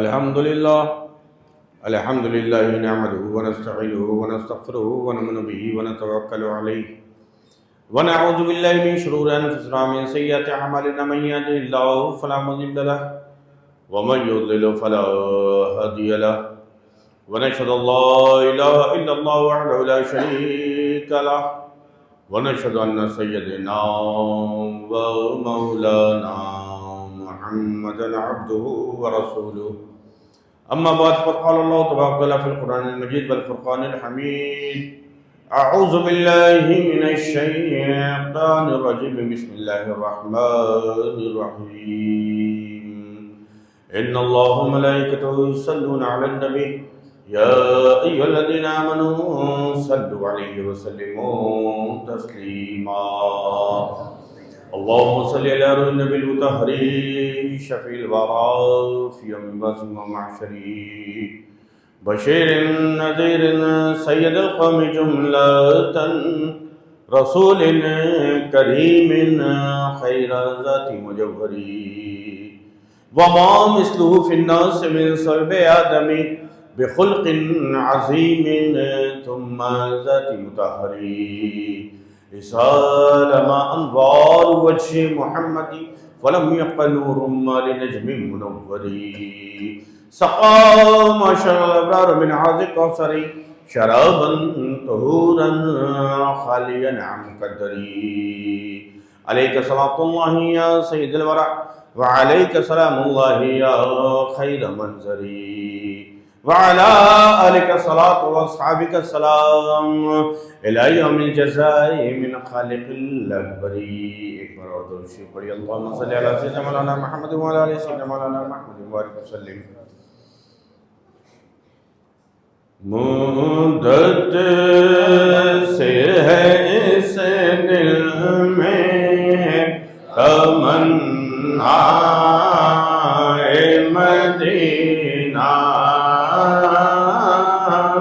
الحمد لله نعمده ونستعينه ونستغفره ونؤمن به ونتوكل عليه ونعوذ بالله من شرور أنفسنا ومن سيئات أعمالنا من يهده الله فلا مضل له ومن يضلل فلا هادي له ونشهد أن لا إله إلا الله وحده لا شريك له ونشهد أن سيدنا ومولانا محمدا عبده ورسوله أما بعد فقد قال الله تبارك وتعالى في القرآن المجيد والفرقان الحميد أعوذ بالله من الشيطان الرجيم بسم الله الرحمن الرحيم إن الله وملائكته يصلون على النبي يا أيها الذين آمنوا صلوا عليه وسلموا تسليما اللهم صل على روح النبي المطهر شفيع الورى في يوم البعث ومحشر بشير نذير سيد القوم جملة رسول كريم خير ذات مجوهر وما مثله في الناس من صلب آدم بخلق عظيم ثم ذات مطهر إسالم أنوار وجه محمد فلم يبق نور ما لنجم منور سقى ما شاء الأبرار من عذق كوثر شرابا طهورا خاليا عن قدري عليك صلاة الله يا سيد الورى وعليك سلام الله يا خير منزري وعلى آلك الصلاة وأصحابك السلام إلى يوم الجزاء من خالق الأكبر اکبر اور درود شریف پڑھیے اللهم صل على سيدنا مولانا محمد وعلى آل سيدنا مولانا محمد وبارك وسلم مدت سے ہے اس دل میں تمنا مدینہ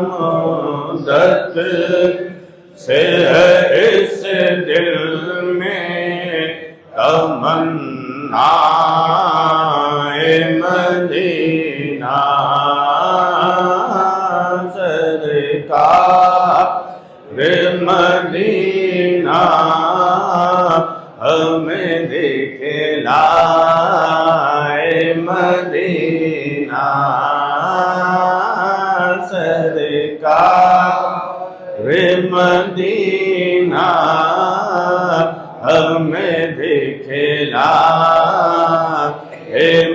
مدت سے ہے اس دل میں تمنا مدینہ سرکار مدینہ ہمیں دکھلائے مدینہ سرکار مدینہ ہمیں دکھلائے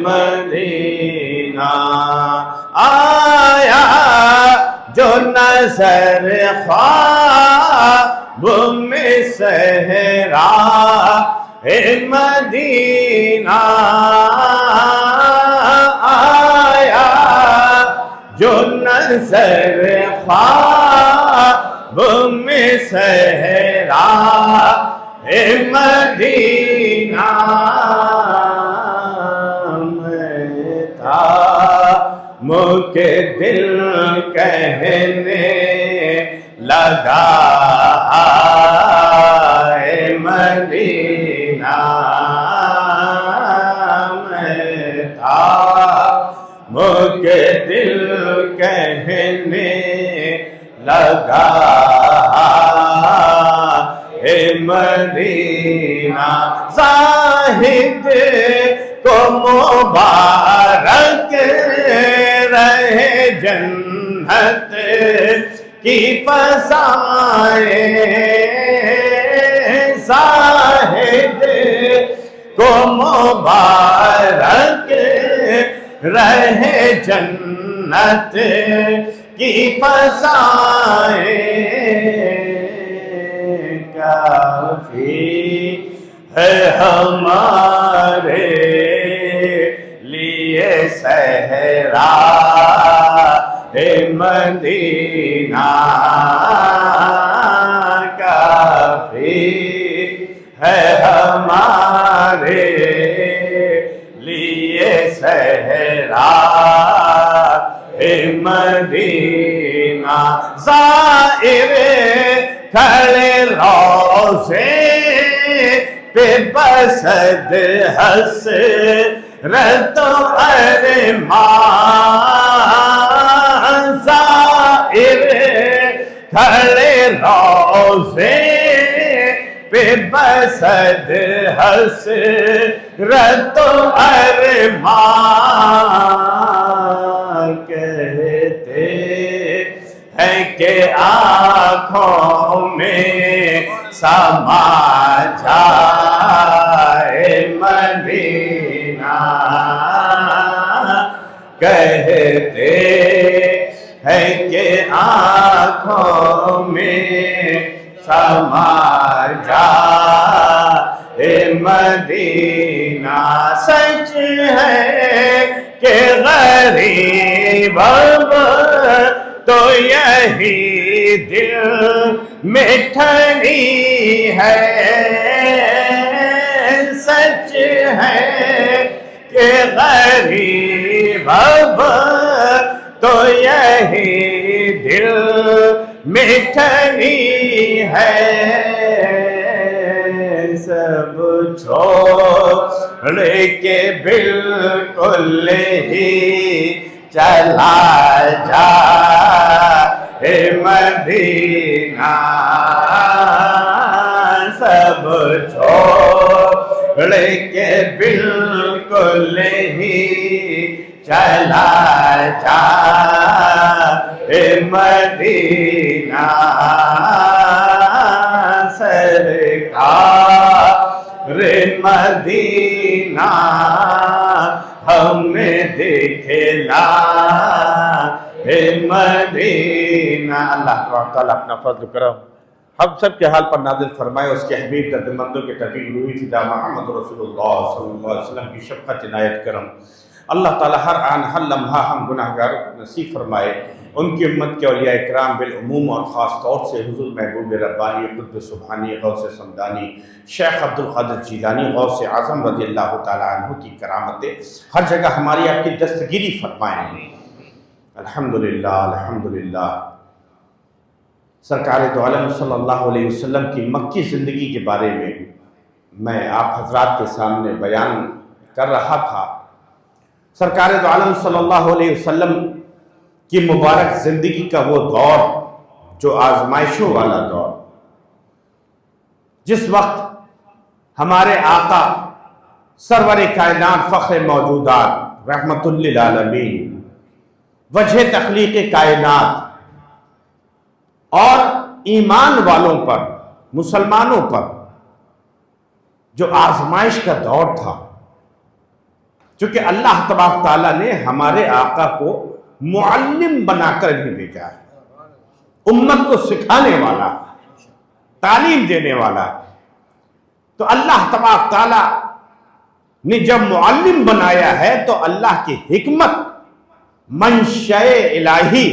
مدینہ آیا جو نظر خواب میں صحرا مدینہ آیا جو نظر خواب میں صحرا مدینہ میں تھا مجھ دل کہنے لگا مدینہ میں تھا مجھ دل کہنے لگا مدینہ زاہد کو مبارک رہے جنت کی فضائیں زاہد کو مبارک رہے جنت کی فضائیں کافی ہے ہمارے لیے صحرا مدینہ کافی ہے ہمارے لیے صحرا مدینہ زائر کھڑے روزے پہ بسد ہنس رت ارمان زائر کھڑے روزے پہ بسد حسرت ارمان کہتے ہیں کہ آنکھوں میں سما جائے مدینہ، کہتے ہیں کہ آنکھوں میں سما جائے مدینہ، سچ ہے کہ غریب اب تو یہی دل میں ٹھنی ہے، سچ ہے کہ غریب اب تو یہی دل میں ٹھنی ہے، سب چھوڑ کے بالکل ہی چلا جا مدینہ، سب چھوڑ کے بالکل ہی چلا جا مدینہ، سرکار مدینہ ہمیں دکھلا مدینہ۔ اللہ تعالیٰ اپنا فضل کرم ہم سب کے حال پر نازل فرمائے، اس کے حبیب درد مندوں کے طبیب روحی فدا محمد رسول اللہ صلی اللہ علیہ وسلم کی شفقت عنایت کرم۔ اللہ تعالیٰ ہر آن ہر لمحہ ہم گناہ گاروں کو نصیب فرمائے، ان کی امت کے اولیاء اکرام بالعموم اور خاص طور سے حضور محبوب ربانی قطب سبحانی غوث سمدانی شیخ عبدالقادر جیلانی غوث اعظم رضی اللہ تعالیٰ عنہ کی کرامتیں ہر جگہ ہماری آپ کی دستگیری فرمائیں۔ الحمدللہ الحمدللہ۔ سرکار دو عالم صلی اللہ علیہ وسلم کی مکی زندگی کے بارے میں آپ حضرات کے سامنے بیان کر رہا تھا۔ سرکار دو عالم صلی اللہ علیہ وسلم کی مبارک زندگی کا وہ دور جو آزمائشوں والا دور، جس وقت ہمارے آقا سرور کائنات فخر موجودات رحمت للعالمین وجہ تخلیق کائنات اور ایمان والوں پر مسلمانوں پر جو آزمائش کا دور تھا، چونکہ اللہ تبارک تعالیٰ نے ہمارے آقا کو معلم بنا کر بھی بھیجا ہے، امت کو سکھانے والا، تعلیم دینے والا۔ تو اللہ تبارک تعالیٰ نے جب معلم بنایا ہے تو اللہ کی حکمت منشأ الہی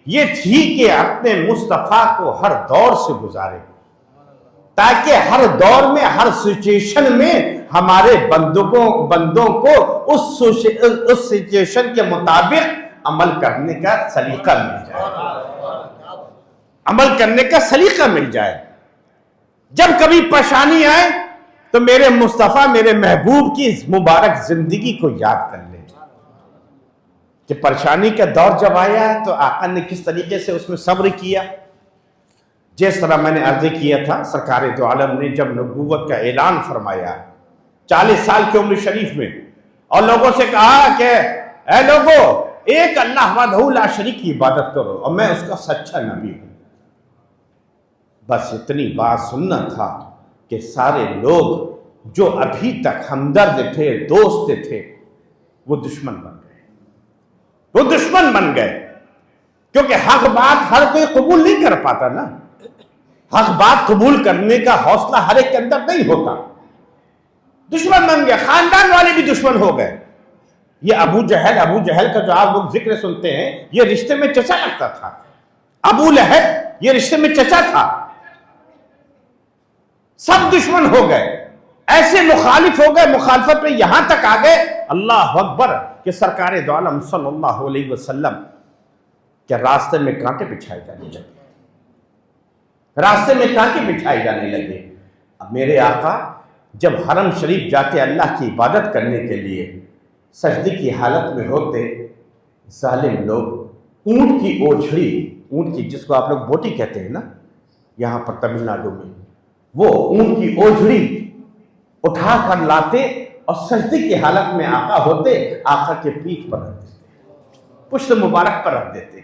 یہ تھی کہ اپنے مصطفیٰ کو ہر دور سے گزارے، تاکہ ہر دور میں ہر سچویشن میں ہمارے بندوں کو اس سچویشن کے مطابق عمل کرنے کا سلیقہ مل جائے، عمل کرنے کا سلیقہ مل جائے۔ جب کبھی پریشانی آئے تو میرے مصطفیٰ میرے محبوب کی اس مبارک زندگی کو یاد کر لیں کہ پریشانی کا دور جب آیا ہے تو آقا نے کس طریقے سے اس میں صبر کیا۔ جس طرح میں نے عرض کیا تھا، سرکار دو عالم نے جب نبوت کا اعلان فرمایا 40 سال کی عمر شریف میں، اور لوگوں سے کہا کہ اے لوگو ایک اللہ وحدہ لا شریک کی عبادت کرو اور میں اس کا سچا نبی ہوں، بس اتنی بات سننا تھا کہ سارے لوگ جو ابھی تک ہمدرد تھے، دوست تھے، وہ دشمن بن گئے، وہ دشمن بن گئے، کیونکہ حق بات ہر کوئی قبول نہیں کر پاتا نا، حق بات قبول کرنے کا حوصلہ ہر ایک کے اندر نہیں ہوتا، دشمن بن گئے، خاندان والے بھی دشمن ہو گئے۔ یہ ابو جہل کا جو آپ لوگ ذکر سنتے ہیں، یہ رشتے میں چچا لگتا تھا، ابو لہب یہ رشتے میں چچا تھا، سب دشمن ہو گئے، ایسے مخالف ہو گئے، مخالفت میں یہاں تک آ گئے اللہ اکبر کہ سرکار دو عالم صلی اللہ علیہ وسلم کے راستے میں کانٹے بچھائے جانے لگے، راستے میں کانٹے بچھائے جانے لگے۔ اب میرے آقا جب حرم شریف جاتے اللہ کی عبادت کرنے کے لیے سجدے کی حالت میں ہوتے ظالم لوگ اونٹ کی اوجھڑی، اونٹ کی جس کو آپ لوگ بوٹی کہتے ہیں نا یہاں پر تمل ناڈو میں، وہ اونٹ کی اوجھڑی اٹھا کر لاتے اور سجدے کی حالت میں آقا ہوتے، آقا کے پیٹھ پر رکھ دیتے، پشت مبارک پر رکھ دیتے.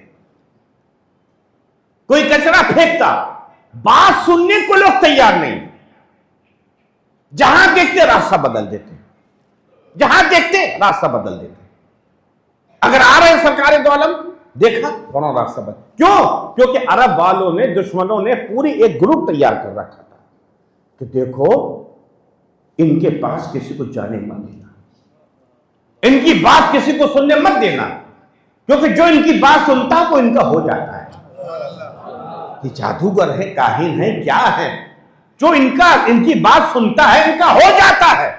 کوئی کچرا پھینکتا، بات سننے کو لوگ تیار نہیں، جہاں دیکھتے راستہ بدل دیتے، جہاں دیکھتے راستہ بدل دیتے. اگر آ رہے ہیں سرکار دو عالم، دیکھا فوراً راستہ بدل. کیوں؟ کیونکہ عرب والوں نے، دشمنوں نے پوری ایک گروپ تیار کر رکھا تھا کہ دیکھو ان کے پاس کسی کو جانے مت دینا، ان کی بات کسی کو سننے مت دینا، کیونکہ جو ان کی بات سنتا وہ ان کا ہو جاتا ہے. یہ جادوگر ہے، کاہن ہے، کیا ہے، جو ان کی بات سنتا ہے ان کا ہو جاتا ہے،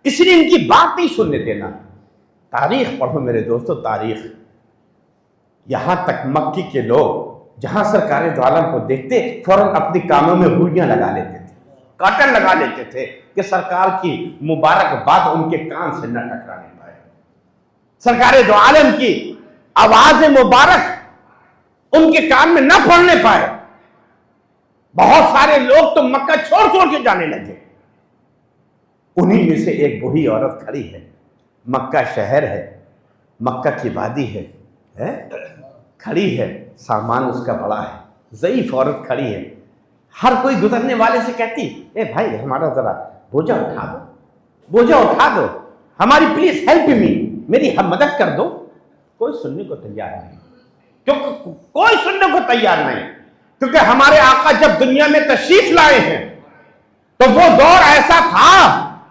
اس لیے ان کی بات نہیں سننے دینا. تاریخ پڑھو میرے دوستو، تاریخ. یہاں تک مکی کے لوگ جہاں سرکار دو عالم کو دیکھتے فوراً اپنی کانوں میں گولیاں لگا لیتے تھے، کاٹن لگا لیتے تھے کہ سرکار کی مبارک بات ان کے کان سے نہ ٹکرانے پائے، سرکار دو عالم کی آواز مبارک ان کے کان میں نہ پڑنے پائے. بہت سارے لوگ تو مکہ چھوڑ کے جانے لگے. انہی میں سے ایک بوڑھی عورت کھڑی ہے، مکہ شہر ہے، مکہ کی وادی ہے، کھڑی ہے، سامان اس کا بڑا ہے، ضعیف عورت کھڑی ہے. ہر کوئی گزرنے والے سے کہتی اے بھائی ہمارا ذرا بوجھا اٹھا دو، بوجھا اٹھا دو، ہماری پلیز ہیلپ می، میری مدد کر دو. کوئی سننے کو تیار نہیں، کوئی سننے کو تیار نہیں. کیونکہ ہمارے آقا جب دنیا میں تشریف لائے ہیں تو وہ دور ایسا تھا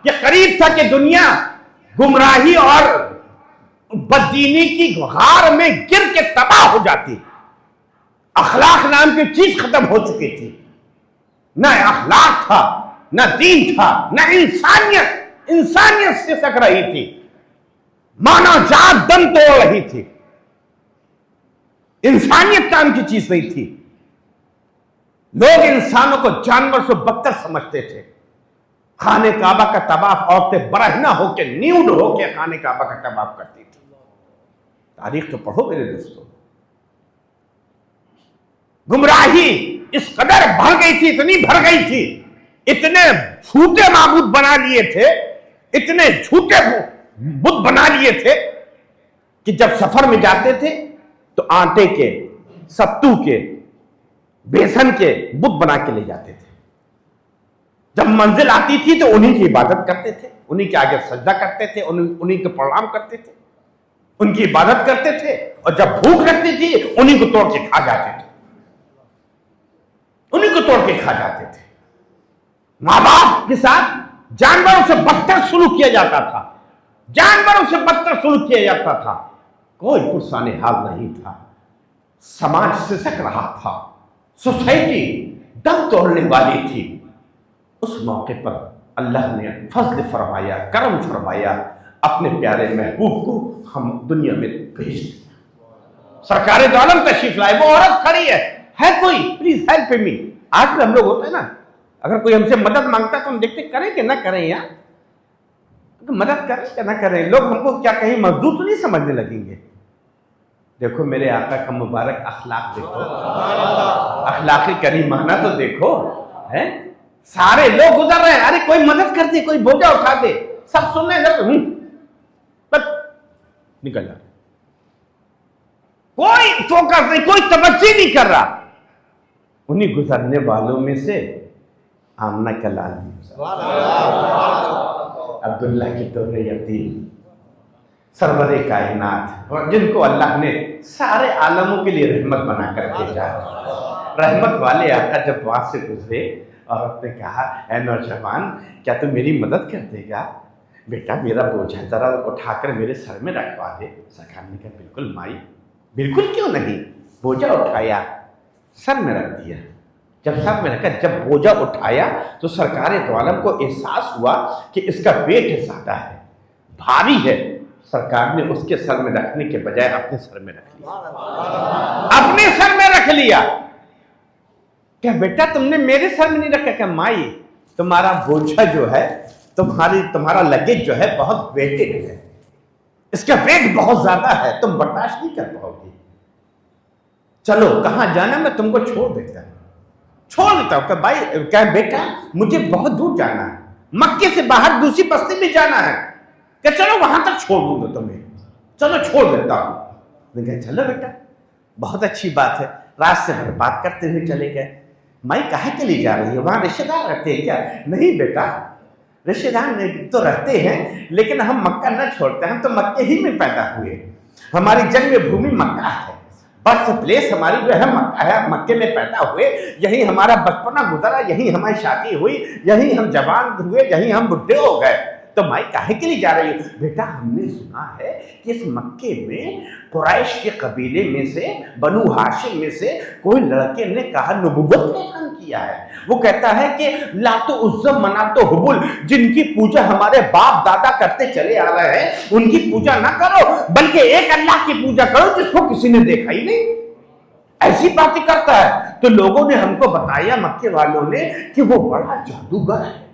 کہ قریب تھا کہ دنیا گمراہی اور بددینی کی غار میں گر کے تباہ ہو جاتی. اخلاق نام کی چیز ختم ہو چکی تھی، نہ اخلاق تھا، نہ دین تھا، نہ انسانیت سے سک رہی تھی، مانا جات دم توڑ رہی تھی. انسانیت نام کی چیز نہیں تھی. لوگ انسانوں کو جانور سے بدتر سمجھتے تھے. خانہ کعبہ کا طواف عورتیں برہنہ ہو کے، نیوڈ ہو کے خانہ کعبہ کا طواف کرتی تھی. تاریخ تو پڑھو میرے دوستو. گمراہی اس قدر بھر گئی تھی، اتنی بھر گئی تھی، اتنے جھوٹے معبود بنا لیے تھے، اتنے جھوٹے بت بنا لیے تھے کہ جب سفر میں جاتے تھے تو آٹے کے، ستو کے، بیسن کے بت بنا کے لے جاتے تھے. جب منزل آتی تھی تو انہی کی عبادت کرتے تھے، انہی کے آگے سجدہ کرتے تھے، انہی کے پرنام کرتے تھے، ان کی عبادت کرتے تھے. اور جب بھوک لگتی تھی انہی کو توڑ کے کھا جاتے تھے، انہی کو توڑ کے کھا جاتے تھے. ماں باپ کے ساتھ جانوروں سے بدتر سلوک کیا جاتا تھا، جانوروں سے بدتر سلوک کیا جاتا تھا. کوئی پرسان حال نہیں تھا. سماج سسک رہا تھا، سوسائٹی دم توڑنے والی تھی. اس موقع پر اللہ نے فضل فرمایا، کرم فرمایا، اپنے پیارے محبوب کو ہم دنیا میں بھیج دیا. سرکار دو عالم تشریف لائے، وہ عورت کھڑی ہے کوئی پلیز ہیلپ می. آج بھی ہم لوگ ہوتے ہیں نا، اگر کوئی ہم سے مدد مانگتا تو ہم دیکھتے کریں کہ نہ کریں. یار مدد کریں کہ نہ کریں، لوگ ہم کو کیا کہیں مزدور تو نہیں سمجھنے لگیں گے. دیکھو میرے آقا کا مبارک اخلاق دیکھو، اخلاقی کریمانہ تو دیکھو. سارے لوگ گزر رہے ہیں، ارے کوئی مدد کر دے، کوئی بوجھا اٹھا دے، سب سن رہے ہیں، بس نکل جا رہے، کوئی فوکس نہیں، کوئی توجہ نہیں کر رہا. انہی گزرنے والوں میں سے آمنہ کا لال عبداللہ کی طور یتیم، سرور کائنات، اور جن کو اللہ نے سارے عالموں کے لیے رحمت بنا کر بھیجا. رحمت والے آقا جب وہاں سے گزرے، عورت نے کہا اے نوجوان کیا تم میری مدد کر دے گا؟ بیٹا میرا بوجھا ذرا اٹھا کر میرے سر میں رکھوا دے. سرکار نے کہا بالکل مائی، بالکل کیوں نہیں. بوجھا اٹھایا، سر میں رکھ دیا. جب سر میں رکھا، جب بوجھا اٹھایا تو سرکار دو عالم کو احساس ہوا کہ اس کا ویٹ زیادہ ہے، بھاری ہے. سرکار نے اس کے سر میں رکھنے کے بجائے اپنے سر میں رکھ لیا، اپنے سر میں رکھ لیا. کہ بیٹا تم نے میرے سر میں نہیں رکھا. کہ مائی تمہارا بوجھا جو ہے، تمہارا لگیج جو ہے بہت ویٹڈ ہے، اس کا ویٹ بہت زیادہ ہے، تم برداشت نہیں کر پاؤ گی. چلو کہاں جانا میں تم کو چھوڑ دیتا ہوں کہ بھائی کہ بیٹا مجھے بہت دور جانا ہے، مکے سے باہر دوسری بستی میں جانا ہے، کہ چلو وہاں تک چھوڑ دوں گا تمہیں، چلو چھوڑ دیتا ہوں. میں کہا چلو بیٹا بہت اچھی بات ہے. راستے میں بات کرتے ہوئے چلے گئے. مائی کہاں کے لیے جا رہی ہے؟ وہاں رشتے دار رہتے ہیں کیا؟ نہیں بیٹا رشتے دار تو رہتے ہیں لیکن ہم مکہ نہ چھوڑتے، ہم تو مکے ہی میں پیدا ہوئے، ہماری جنم بھومی مکہ ہے، برتھ پلیس ہماری جو ہے مکہ ہے، مکے میں پیدا ہوئے، یہی ہمارا بچپنا گزرا، یہی ہماری شادی ہوئی، یہی ہم جوان ہوئے، یہی ہم بڈھے ہو گئے. تو مائی کاہے کے لیے جا رہی ہے؟ بیٹا ہم نے سنا ہے کہ اس مکے میں قریش کے قبیلے میں سے، بنو ہاشم میں سے کوئی لڑکے نے کہا نبوت کا اعلان کیا ہے. وہ کہتا ہے کہ لات و عزا منات و حبل، جن کی پوجا ہمارے باپ دادا کرتے چلے آ رہے ہیں، ان کی پوجا نہ کرو بلکہ ایک اللہ کی پوجا کرو جس کو کسی نے دیکھا ہی نہیں. ایسی باتیں کرتا ہے. تو لوگوں نے ہم کو بتایا، مکے والوں نے، کہ وہ بڑا جادوگر ہے،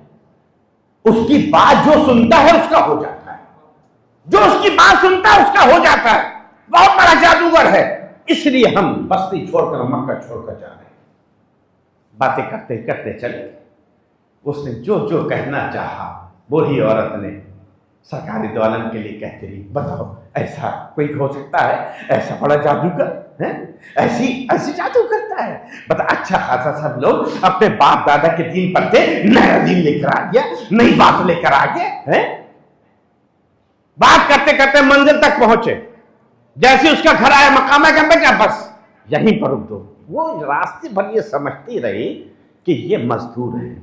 اس کی بات جو سنتا ہے اس کا ہو جاتا ہے، جو اس کی بات سنتا ہے اس کا ہو جاتا ہے، بہت بڑا جادوگر ہے. اس لیے ہم بستی چھوڑ کر مکہ چھوڑ کر جا رہے ہیں. باتیں کرتے کرتے چلے. اس نے جو جو کہنا چاہا وہی عورت نے سرکار دو عالم کے لیے کہتے رہی. بتاؤ ایسا کوئی ہو سکتا ہے؟ ایسا بڑا جادوگر ہے، ایسی جادو کرتا ہے؟ بتا اچھا خاصا سب لوگ اپنے باپ دادا کے دین پر تھے، نیا دین لے کر آ گیا، نئی بات لے کر آ گیا. بات کرتے کرتے منزل تک پہنچے. جیسے اس کا گھر آیا مقام ہے کہ بیٹا بس یہیں پر رک دو. وہ راستے بھر یہ سمجھتی رہی کہ یہ مزدور ہے،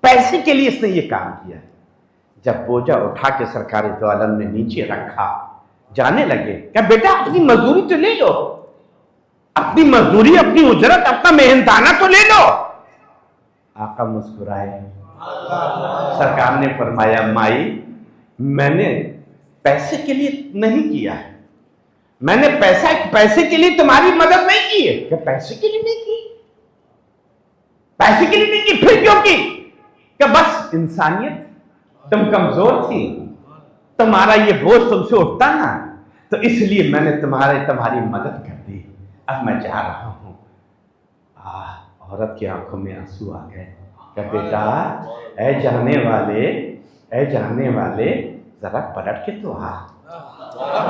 پیسے کے لیے اس نے یہ کام کیا. جب بوجھا اٹھا کے سرکار دو عالم نے نیچے رکھا، جانے لگے کہ بیٹا اپنی مزدوری تو لے لو، اپنی مزدوری، اپنی اجرت، اپنا محنتانہ تو لے لو. آقا مسکرائے. سرکار نے فرمایا مائی میں نے پیسے کے لیے نہیں کیا ہے، میں نے پیسے کے لیے تمہاری مدد نہیں کی ہے. کہ پیسے کے لیے نہیں کی؟ پیسے کے لیے نہیں کی پھر کیوں کی؟ کہ بس انسانیت، تم کمزور تھی، تمہارا یہ بوجھ تم سے اٹھتا نا، تو اس لیے میں نے تمہاری مدد کر دی. اب میں جا رہا ہوں. عورت کی آنکھوں میں آنسو آ گئے. کہ بیٹا اے جانے والے ذرا پلٹ کے تو آ،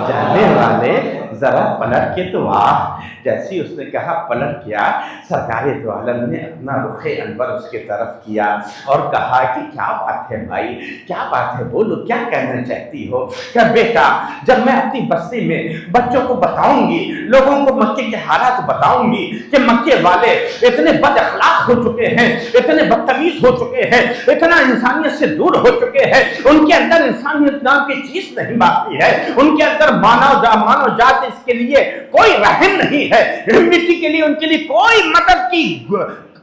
جانے والے ذرا پلٹ کے تو آ. جیسی اس نے کہا پلٹ کیا، سرکار دو عالم نے اپنا رخ انور اس کے طرف کیا اور کہا کہ کیا بات ہے بھائی، کیا بات ہے، بولو کیا کہنا چاہتی ہو؟ کہ بیٹا جب میں اپنی بستی میں بچوں کو بتاؤں گی، لوگوں کو مکے کے حالات بتاؤں گی کہ مکے والے اتنے بد اخلاق ہو چکے ہیں، اتنے بدتمیز ہو چکے ہیں، اتنا انسانیت سے دور ہو چکے ہیں، ان کے اندر انسانیت نام کی چیز نہیں باقی ہے، ان کے اندر مانو جات اس کے لیے کوئی رحم نہیں ہے، ہیومنٹی کے لیے ان کے لیے کوئی مدد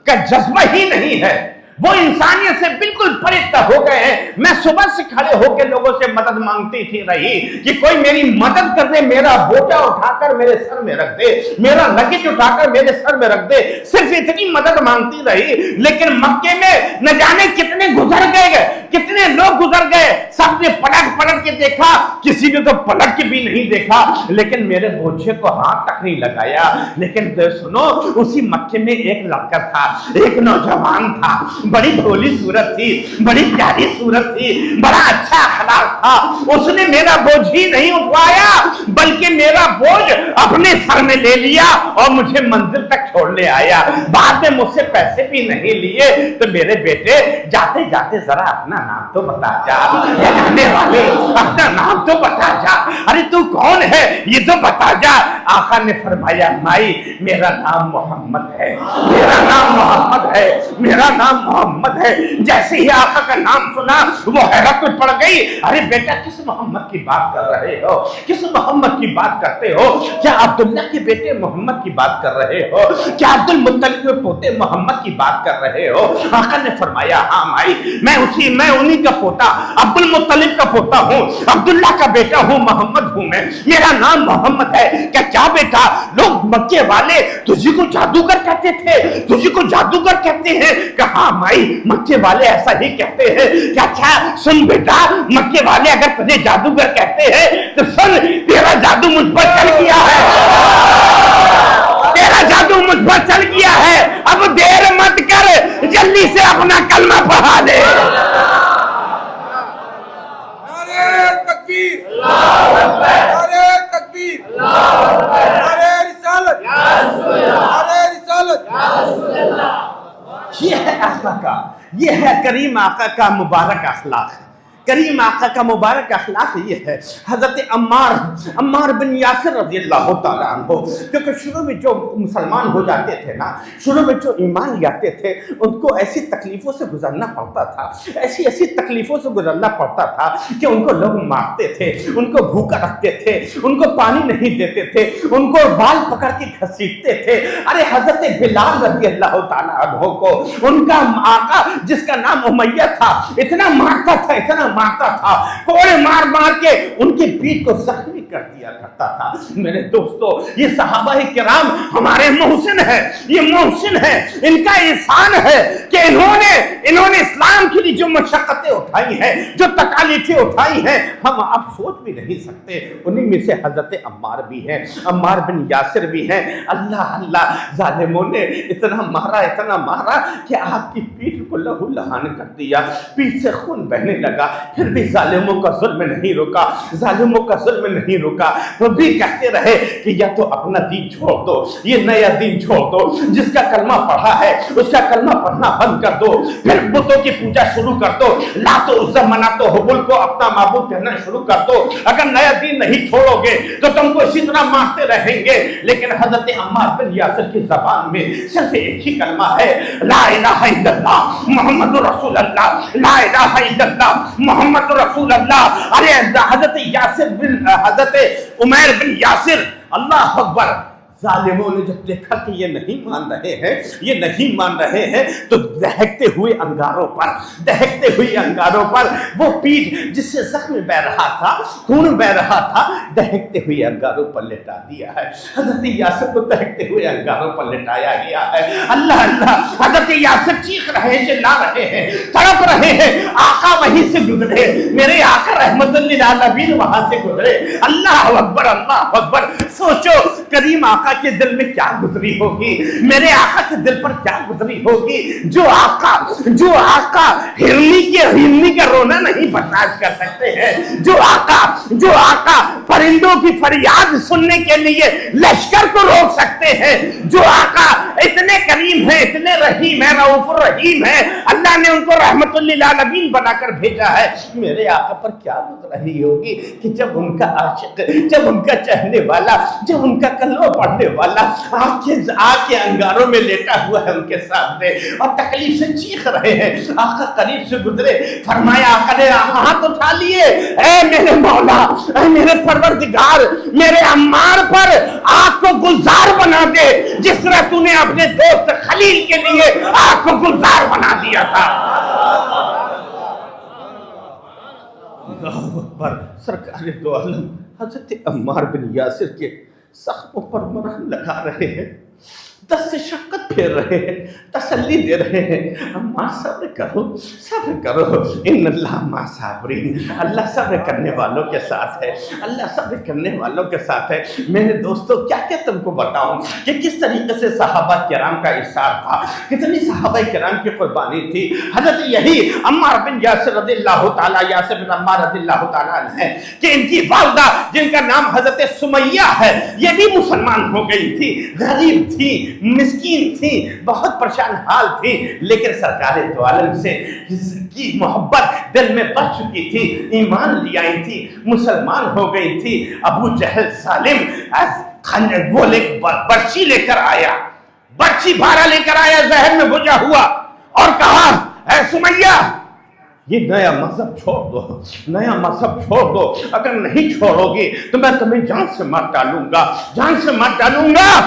کا جذبہ ہی نہیں ہے، وہ انسانیت سے بالکل پریشان ہو گئے ہیں. میں صبح سے کھڑے ہو کے لوگوں سے مدد مانگتی تھی رہی کہ کوئی میری مدد کر دے، میرا بوجھا اٹھا کر میرے سر میں رکھ دے، میرا لگیج اٹھا کر میرے سر میں رکھ دے. صرف اتنی مدد مانگتی رہی. لیکن مکے میں نہ جانے کتنے گزر گئے، کتنے لوگ گزر گئے، سب نے پلٹ کے دیکھا، کسی نے تو پلٹ کے بھی نہیں دیکھا، لیکن میرے بوجھے کو ہاتھ تک نہیں لگایا. لیکن سنو، اسی مکے میں ایک لڑکا تھا، ایک نوجوان تھا، بڑی بھولی صورت تھی، بڑی پیاری صورت تھی، بڑا اچھا اخلاق تھا. اس نے میرا بوجھ ہی نہیں اٹھوایا بلکہ میرا بوجھ اپنے سر میں لے لیا اور مجھے منزل تک چھوڑنے آیا. بعد میں مجھ سے پیسے بھی نہیں لیے. تو میرے بیٹے جاتے جاتے ذرا اپنا نام تو بتا جا، جانے والے اپنا نام تو بتا جا، ارے تو کون ہے یہ تو بتا جا. آقا نے فرمایا مائی میرا نام محمد ہے، میرا نام محمد ہے، میرا نام محمد ہے. جیسے ہی آقا کا نام سنا وہ حیرت میں پڑ گئی. ارے بیٹا کس محمد کی بات کر رہے ہو؟ کس محمد کی بات کرتے ہو؟ کیا عبداللہ کے بیٹے محمد کی بات کر رہے ہو؟ کیا عبد المطلب کے پوتے محمد کی بات کر رہے ہو؟ آقا نے فرمایا ہاں مائی میں انہی کا پوتا، عبد المطلب کا پوتا ہوں، عبداللہ کا بیٹا ہوں، محمد ہوں، میں میرا نام محمد ہے. کیا بیٹا لوگ مکے والے تجھے کو جادوگر کہتے تھے، تجھے کو جادوگر کہتے ہیں؟ کہا مائی مکے والے ایسا ہی کہتے ہیں کہ اچھا سن بیٹا، مکے والے اگر تجھے جادوگر کہتے ہیں تو سن، تیرا جادو مجھ پر چل گیا ہے، تیرا جادو مجھ پر چل گیا ہے، اب دیر مت کر، جلدی سے اپنا کلمہ پڑھا لے۔ نعرہ تکبیر، نعرہ تکبیر، نعرہ رسالت، نعرہ رسالت۔ یہ ہے آقا کا، یہ ہے کریم آقا کا مبارک اخلاق۔ کریم آقا کا مبارک اخلاق یہ ہے۔ حضرت عمار بن یاسر رضی اللہ تعالیٰ عنہ، کیونکہ شروع میں جو مسلمان ہو جاتے تھے نا، شروع میں جو ایمان لاتے تھے، ان کو ایسی تکلیفوں سے گزرنا پڑتا تھا، ایسی تکلیفوں سے گزرنا پڑتا تھا کہ ان کو لوگ مارتے تھے، ان کو بھوکا رکھتے تھے، ان کو پانی نہیں دیتے تھے، ان کو بال پکڑ کے گھسیٹتے تھے۔ ارے حضرت بلال رضی اللہ تعالیٰ عنہ کو ان کا آقا جس کا نام امیہ تھا، اتنا مارتا تھا، اتنا مارتا تھا، کوڑے مار مار کے ان کی پیٹھ کو زخمی کر دیا کرتا تھا۔ میرے دوستو، یہ صحابہ کرام ہمارے محسن ہیں، یہ محسن ہیں، ان کا احسان ہے کہ انہوں نے اسلام کے لیے جو مشقتیں اٹھائی ہیں، جو تکالیفیں اٹھائی ہیں، ہم آپ سوچ بھی نہیں سکتے۔ انہی میں سے حضرت عمار بھی ہیں، عمار بن یاسر بھی ہیں۔ اللہ اللہ، ظالموں نے اتنا مارا کہ آپ کی پیٹھ کو لہو لہان کر دیا، پیٹھ سے خون بہنے لگا، پھر بھی ظالموں کا ظلم نہیں رکا، ظالموں کا ظلم نہیں رکا، تو بھی کہتے رہے کہ یا تو اپنا دین چھوڑ دو، یہ نیا دین چھوڑ دو، جس کا کلمہ پڑھا ہے اس کا کلمہ پڑھنا بند کر دو، پھر بتوں کی پوجا شروع کر دو، لات و عزا منات و حبل کو اپنا معبود کہنا شروع کر دو۔ اگر نیا دین نہیں چھوڑو گے تو تم کو اسی طرح مارتے رہیں گے۔ لیکن حضرت عمار بن یاسر کی زبان میں صرف ایک ہی کلمہ ہے، لا الہ الا اللہ محمد رسول اللہ، لا الہ الا اللہ محمد رسول اللہ۔ ارے حضرت عمیر بن یاسر، اللہ اکبر، ظالموں نے جب دیکھا کہ یہ نہیں مان رہے ہیں تو دہکتے ہوئے انگاروں پر وہ پیٹھ جس سے زخم بہ رہا تھا، خون بہ رہا تھا، دہکتے ہوئے انگاروں پر لٹا دیا ہے۔ حضرت یاسر کو دہکتے ہوئے انگاروں پر لٹایا گیا ہے۔ اللہ اللہ، حضرت یاسر چیخ رہے ہیں، چلا رہے ہیں، تڑپ رہے ہیں۔ آقا وہیں سے گزرے، میرے آقا رحمت للعالمین وہاں سے گزرے۔ اللہ اکبر، اللہ اکبر۔ سوچو کریم آقا کے دل میں کیا گزری ہوگی، میرے آقا کے دل پر کیا گزری ہوگی، جو آقا ہرنی کا رونا نہیں برداشت کر سکتے ہیں، جو آقا پرندوں کی فریاد سننے کے لیے لشکر کو روک سکتے ہیں، جو آقا اتنے کریم ہیں، اتنے رحیم ہیں، رؤوف الرحیم ہیں، اللہ نے ان کو رحمت للعالمین بنا کر بھیجا ہے۔ میرے آقا پر کیا گزر رہی ہوگی کہ جب ان کا عاشق، جب ان کا چاہنے والا، جب ان کا کلمہ پڑھنے والا آگ کے انگاروں میں لیٹا ہوا ہے ان کے سامنے اور تکلیف سے چیخ رہے ہیں۔ آقا قریب سے گزرے، فرمایا، آقا نے ہاتھ اٹھا لیے، اے میرے مولا، اے میرے پروردگار، میرے عمار پر آگ کو گلزار بنا دے، جس طرح تو نے اپنے دوست خلیل کے لیے آگ کو گلزار بنا دیا تھا۔ اللہ اکبر۔ سرکار دو عالم حضرت عمار بن یاسر کے زخموں پر مرہم لگا رہے ہیں، دست سے شفقت پھیر رہے ہیں، تسلی دے رہے ہیں۔ عمار صبر کرو، ان اللہ مع صابرین، اللہ صبر کرنے والوں کے ساتھ ہے، اللہ صبر کرنے والوں کے ساتھ ہے۔ میرے دوستو، کیا تم کو بتاؤں کہ کس طریقے سے صحابہ کرام کا اثار تھا، کتنی صحابہ کرام کی قربانی تھی۔ حضرت یہی عمار بن یاسر رضی اللہ تعالیٰ، یاسر بن عمار رضی اللہ تعالیٰ عنہ ہے کہ ان کی والدہ جن کا نام حضرت سمیہ ہے، یہ بھی مسلمان ہو گئی تھی، غریب تھی، مسکین تھی، بہت پریشان حال تھی، لیکن سرکار دو عالم سے کی محبت دل میں بڑھ چکی تھی، ایمان لے آئی تھی، مسلمان ہو گئی تھی۔ ابو جہل ظالم وہ برچی لے کر آیا، برچی بھارا لے کر آیا، ذہن میں بجھا ہوا، اور کہا، اے سمیہ، یہ نیا مذہب چھوڑ دو، نیا مذہب چھوڑ دو، اگر نہیں چھوڑو گی تو میں تمہیں جان سے مار ڈالوں گا۔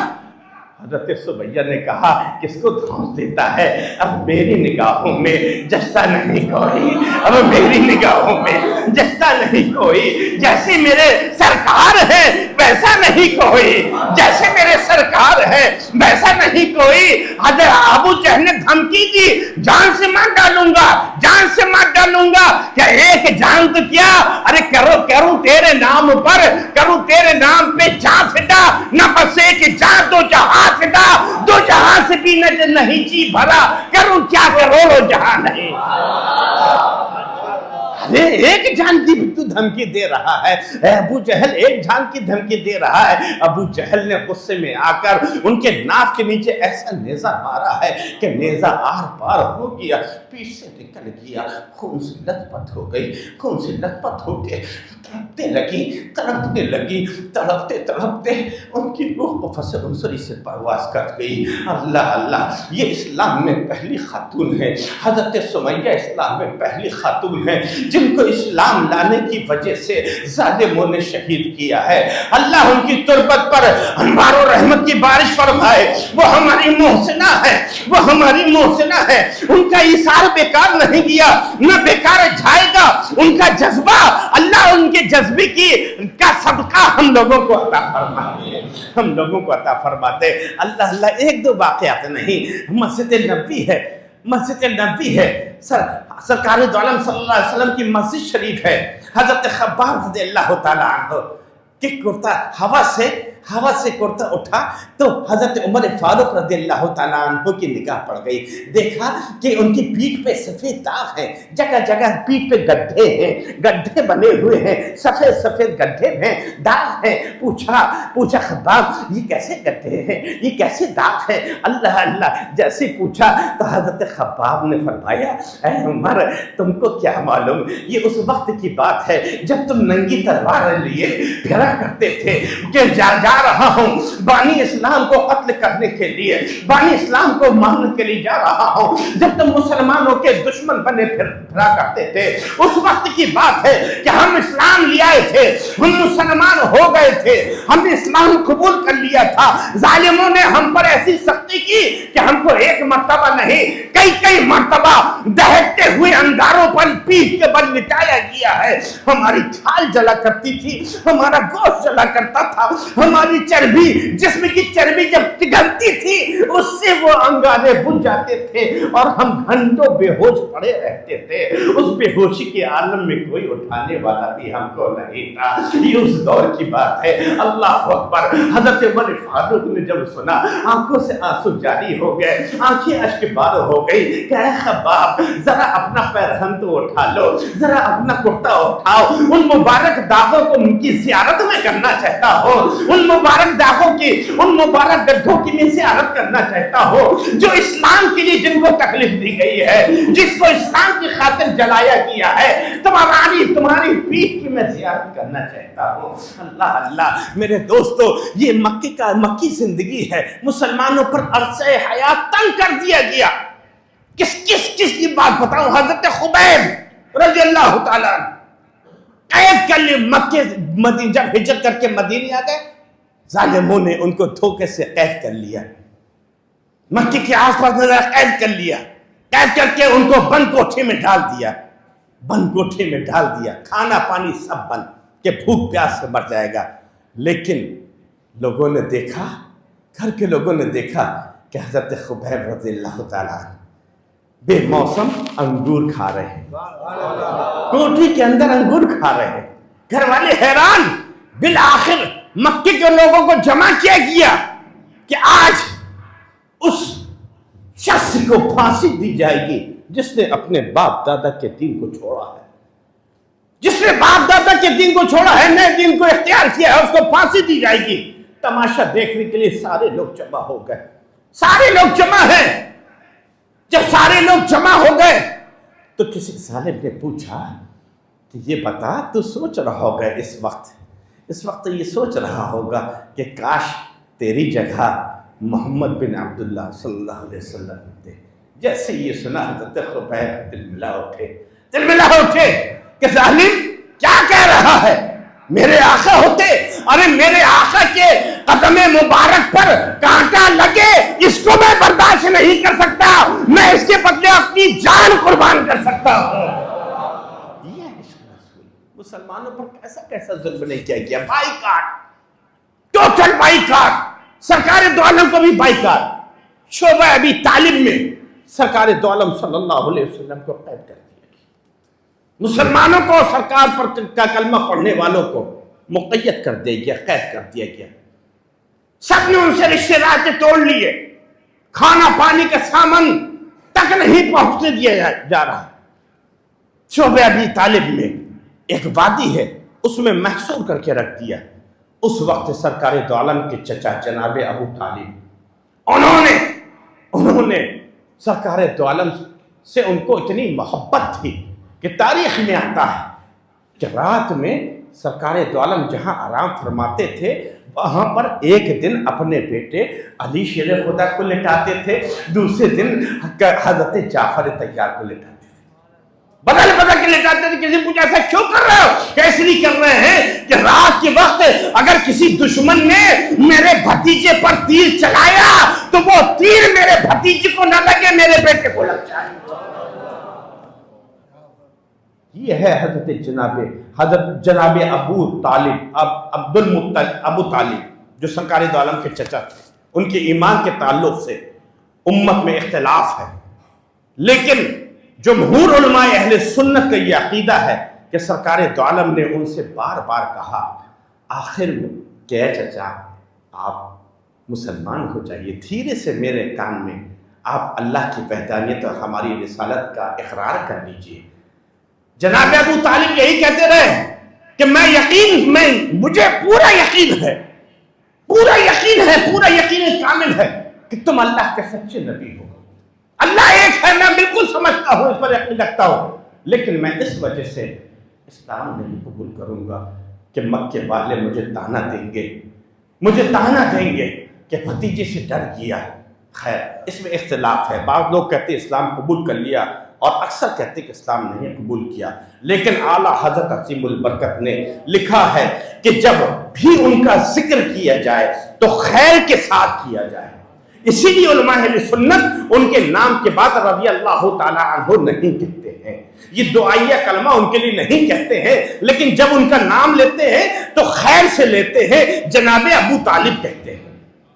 حضرت سمیہ نے کہا، کس کو دھونس دیتا ہے، اب میری نگاہوں میں جستا نہیں کوئی، اب میری نگاہوں میں جستا نہیں کوئی، جیسے میرے سرکار ہے ویسا نہیں کوئی، جیسے میرے سرکار ہے ویسا نہیں کوئی. حضرت ابو جہل نے دھمکی دی, جان سے مار ڈالوں گا, جان سے مار ڈالوں گا. کیا ایک جان تو کیا, ارے کروں تیرے نام پر, کروں تیرے نام پہ جان فدا, نہ بس ایک جان دو جہاں فدا, دو جہاں سے بھی نہیں جی بھرا, کروں کیا کروڑوں جہاں نہیں. ایک جان کی بھی تو دھمکی دے رہا ہے. ابو جہل ایک جان کی دھمکی دے رہا ہے. ابو جہل نے غصے میں آ کر ان کے ناک کے نیچے ایسا نیزہ مارا ہے کہ نیزہ آر پار ہو گیا, پیٹ سے نکل گیا, خون سے لت پت ہو گئی, خون سے لت پت ہو کے تڑپتے لگی, تڑپنے لگی, تڑپتے تڑپتے ان کی روح قفص عنصری سے پرواز کر گئی. اللہ اللہ, یہ اسلام میں پہلی خاتون ہے. حضرت سمیہ اسلام میں پہلی خاتون ہے جن کو اسلام لانے کی وجہ سے ظالموں نے شہید کیا ہے. اللہ ان کی تربت پر انوار و رحمت کی بارش فرمائے. وہ ہماری محسنہ ہے, وہ ہماری محسنہ ہے. ان کا ایثار بیکار نہیں گیا, نہ بیکار جائے گا. ان کا جذبہ, اللہ ان کے جذبے کا صدقہ ہم لوگوں کو عطا فرمائے, ہم لوگوں کو عطا فرماتے. اللہ اللہ, ایک دو واقعات نہیں. مسجد نبوی ہے, مسجد نبوی ہے, سرکار دو عالم صلی اللہ علیہ وسلم کی مسجد شریف ہے. حضرت خباب رضی اللہ تعالیٰ عنہ کہ کرتا ہوا سے کرتا اٹھا تو حضرت عمر فاروق رضی اللہ تعالیٰ عنہ کی نگاہ پڑ گئی. دیکھا کہ ان کی پیٹھ پہ سفید داغ ہیں, جگہ جگہ پیٹھ پہ گڈھے ہیں, گڈھے بنے ہوئے ہیں, سفید سفید گڈھے ہیں, داغ ہیں. پوچھا خباب یہ کیسے گڈھے ہیں, یہ کیسے داغ ہیں؟ اللہ اللہ, جیسے پوچھا تو حضرت خباب نے فرمایا, اے عمر تم کو کیا معلوم, یہ اس وقت کی بات ہے جب تم ننگی تلوار لیے پھرا کرتے تھے کہ جا رہا ہوں بانی اسلام کو قتل کرنے کے لیے, بانی اسلام کو مارنے کے لیے جا رہا ہوں. جب تم مسلمانوں کے دشمن بنے پھرا کرتے تھے, اس وقت کی بات ہے کہ ہم اسلام لے آئے تھے, ہم مسلمان ہو گئے تھے, ہم نے اسلام قبول کر لیا تھا. ظالموں نے ہم پر ایسی سختی کی کہ ہم کو ایک مرتبہ نہیں کئی مرتبہ دہتے ہوئے انگاروں پر پیٹھ کے بل لٹایا گیا ہے. ہماری چھال جلا کرتی تھی, ہمارا گوشت جلا کرتا تھا, ہماری چربی, جسم کی چربی جب پگھلتی تھی اس سے وہ انگارے بن جاتے تھے اور ہم گھنٹوں بے ہوش پڑے رہتے تھے. اس بے ہوشی کے عالم میں کوئی اٹھانے والا بھی ہم کو نہیں تھا. یہ اس دور کی بات ہے. اللہ اکبر. حضرت عمر فاروق نے جب سنا آنکھوں سے آنسو جاری ہو گئے, آنکھیں اشک بار ہو گئی کہ اے خباب ذرا اپنا پیرہن تو اٹھا لو, ذرا اپنا کرتا اٹھاؤ. ان مبارک داغوں کو ان کی زیارت میں کرنا چاہتا ہوں, ان مبارک داغوں کی, ان مبارک گڈھوں کی میں زیارت کرنا چاہتا ہوں جو اسلام کے لیے جن کو تکلیف دی گئی ہے, جس کو اسلام کی خاطر جلایا گیا ہے, تمہاری پیٹھ کی میں زیارت کرنا چاہتا ہوں. اللہ اللہ میرے دوستو, یہ مکی زندگی ہے. مسلمانوں پر عرصہ حیات تنگ کر دیا گیا. کس کی بات بتاؤں, حضرت خبیب رضی اللہ تعالیٰ قید کر لی مکے, جب ہجرت کر کے مدینے آ گئے ظالموں نے ان کو دھوکے سے قید کر لیا, مکے کے آس پاس قید کر لیا, قید کر کے ان کو بند کوٹھے میں ڈال دیا, کھانا پانی سب بند کہ بھوک پیاس سے مر جائے گا. لیکن لوگوں نے دیکھا, گھر کے لوگوں نے دیکھا کہ حضرت خبیب رضی اللہ تعالیٰ بے موسم انگور کھا رہے ہیں, کوٹھی کے اندر انگور کھا رہے ہیں. گھر والے حیران. بالآخر مکے کے لوگوں کو جمع کیا گیا کہ آج اس شخص کو پھانسی دی جائے گی جس نے اپنے باپ دادا کے دین کو چھوڑا ہے, جس نے باپ دادا کے دین کو چھوڑا ہے, نئے دین کو اختیار کیا ہے, اس کو پھانسی دی جائے گی. تماشا دیکھنے کے لیے سارے لوگ جمع ہو گئے, سارے لوگ جمع ہیں. جب سارے لوگ جمع ہو گئے تو کسی ظالم نے پوچھا کہ یہ بتا, تو سوچ رہا ہوگا اس وقت یہ سوچ رہا ہوگا کہ کاش تیری جگہ محمد بن عبداللہ صلی اللہ علیہ وسلم ہوتے. جیسے یہ سنا حضرت خبیب دل ملا اٹھے کہ ظالم کیا کہہ رہا ہے, میرے آقا ہوتے, ارے میرے آقا کے قدم مبارک پر کانٹا لگے اس کو میں برداشت نہیں کر سکتا, میں اس کے بدلے اپنی جان قربان کر سکتا ہوں. یہ ہے مسلمانوں پر کیسا ظلم نہیں کیا گیا. Boycott, total boycott. سرکار دو عالم کو بھی بائیکاٹ، شعبہ ابی طالب میں سرکار دو عالم صلی اللہ علیہ وسلم کو قید کر دیا گیا، مسلمانوں کو سرکار پر کا کلمہ پڑھنے والوں کو مقید کر دیا گیا، قید کر دیا گیا، سب نے ان سے رشتے ناطے توڑ لیے، کھانا پانی کا سامان تک نہیں پہنچنے دیا جا رہا۔ شعبہ ابی طالب میں ایک وادی ہے، اس میں محصور کر کے رکھ دیا۔ اس وقت سرکار دو عالم کے چچا جناب ابو طالب انہوں نے سرکار دو عالم سے ان کو اتنی محبت تھی کہ تاریخ میں آتا ہے کہ رات میں سرکار دو عالم جہاں آرام فرماتے تھے وہاں پر ایک دن اپنے بیٹے علی شیر خدا کو لٹاتے تھے، دوسرے دن حضرت جعفر طیار کو لٹاتے تھے، بدل بدل کے لٹاتے تھے۔ کسی پوچھا ایسا کیوں کر رہے ہو؟ کیسے نہیں کر رہے ہیں کہ رات کے وقت اگر کسی دشمن نے میرے بھتیجے پر تیر چلایا تو وہ تیر میرے بھتیجے کو نہ لگے، میرے بیٹے کو لگ جائے۔ یہ ہے حضرت جناب ابو طالب، ابو طالب جو سرکار دو عالم کے چچا تھے۔ ان کے ایمان کے تعلق سے امت میں اختلاف ہے، لیکن جمہور علماء اہل سنت کا یہ عقیدہ ہے کہ سرکار دو عالم نے ان سے بار بار کہا آخر میں کہ چچا آپ مسلمان ہو جائیے، دھیرے سے میرے کان میں آپ اللہ کی وحدانیت اور ہماری رسالت کا اقرار کر لیجئے۔ جناب ابو طالب یہی کہتے رہے کہ مجھے پورا یقین کامل ہے کہ تم اللہ کے سچے نبی ہو، اللہ ایک ہے، میں بالکل سمجھتا ہوں، اس پر یقین رکھتا ہوں، لیکن میں اس وجہ سے اسلام نہیں قبول کروں گا کہ مکے والے مجھے تانا دیں گے کہ بھتیجے سے ڈر گیا۔ خیر اس میں اختلاف ہے، بعض لوگ کہتے ہیں اسلام قبول کر لیا اور اکثر کہتے ہیں کہ اسلام نہیں قبول کیا، لیکن اعلیٰ حضرت عظیم البرکت نے لکھا ہے کہ جب بھی ان کا ذکر کیا جائے تو خیر کے ساتھ کیا جائے، اسی لیے علماء اہل سنت ان کے نام کے بعد رضی اللہ تعالی عنہ نہیں کہتے ہیں، یہ دعائیہ کلمہ ان کے لیے نہیں کہتے ہیں، لیکن جب ان کا نام لیتے ہیں تو خیر سے لیتے ہیں، جناب ابو طالب کہتے ہیں۔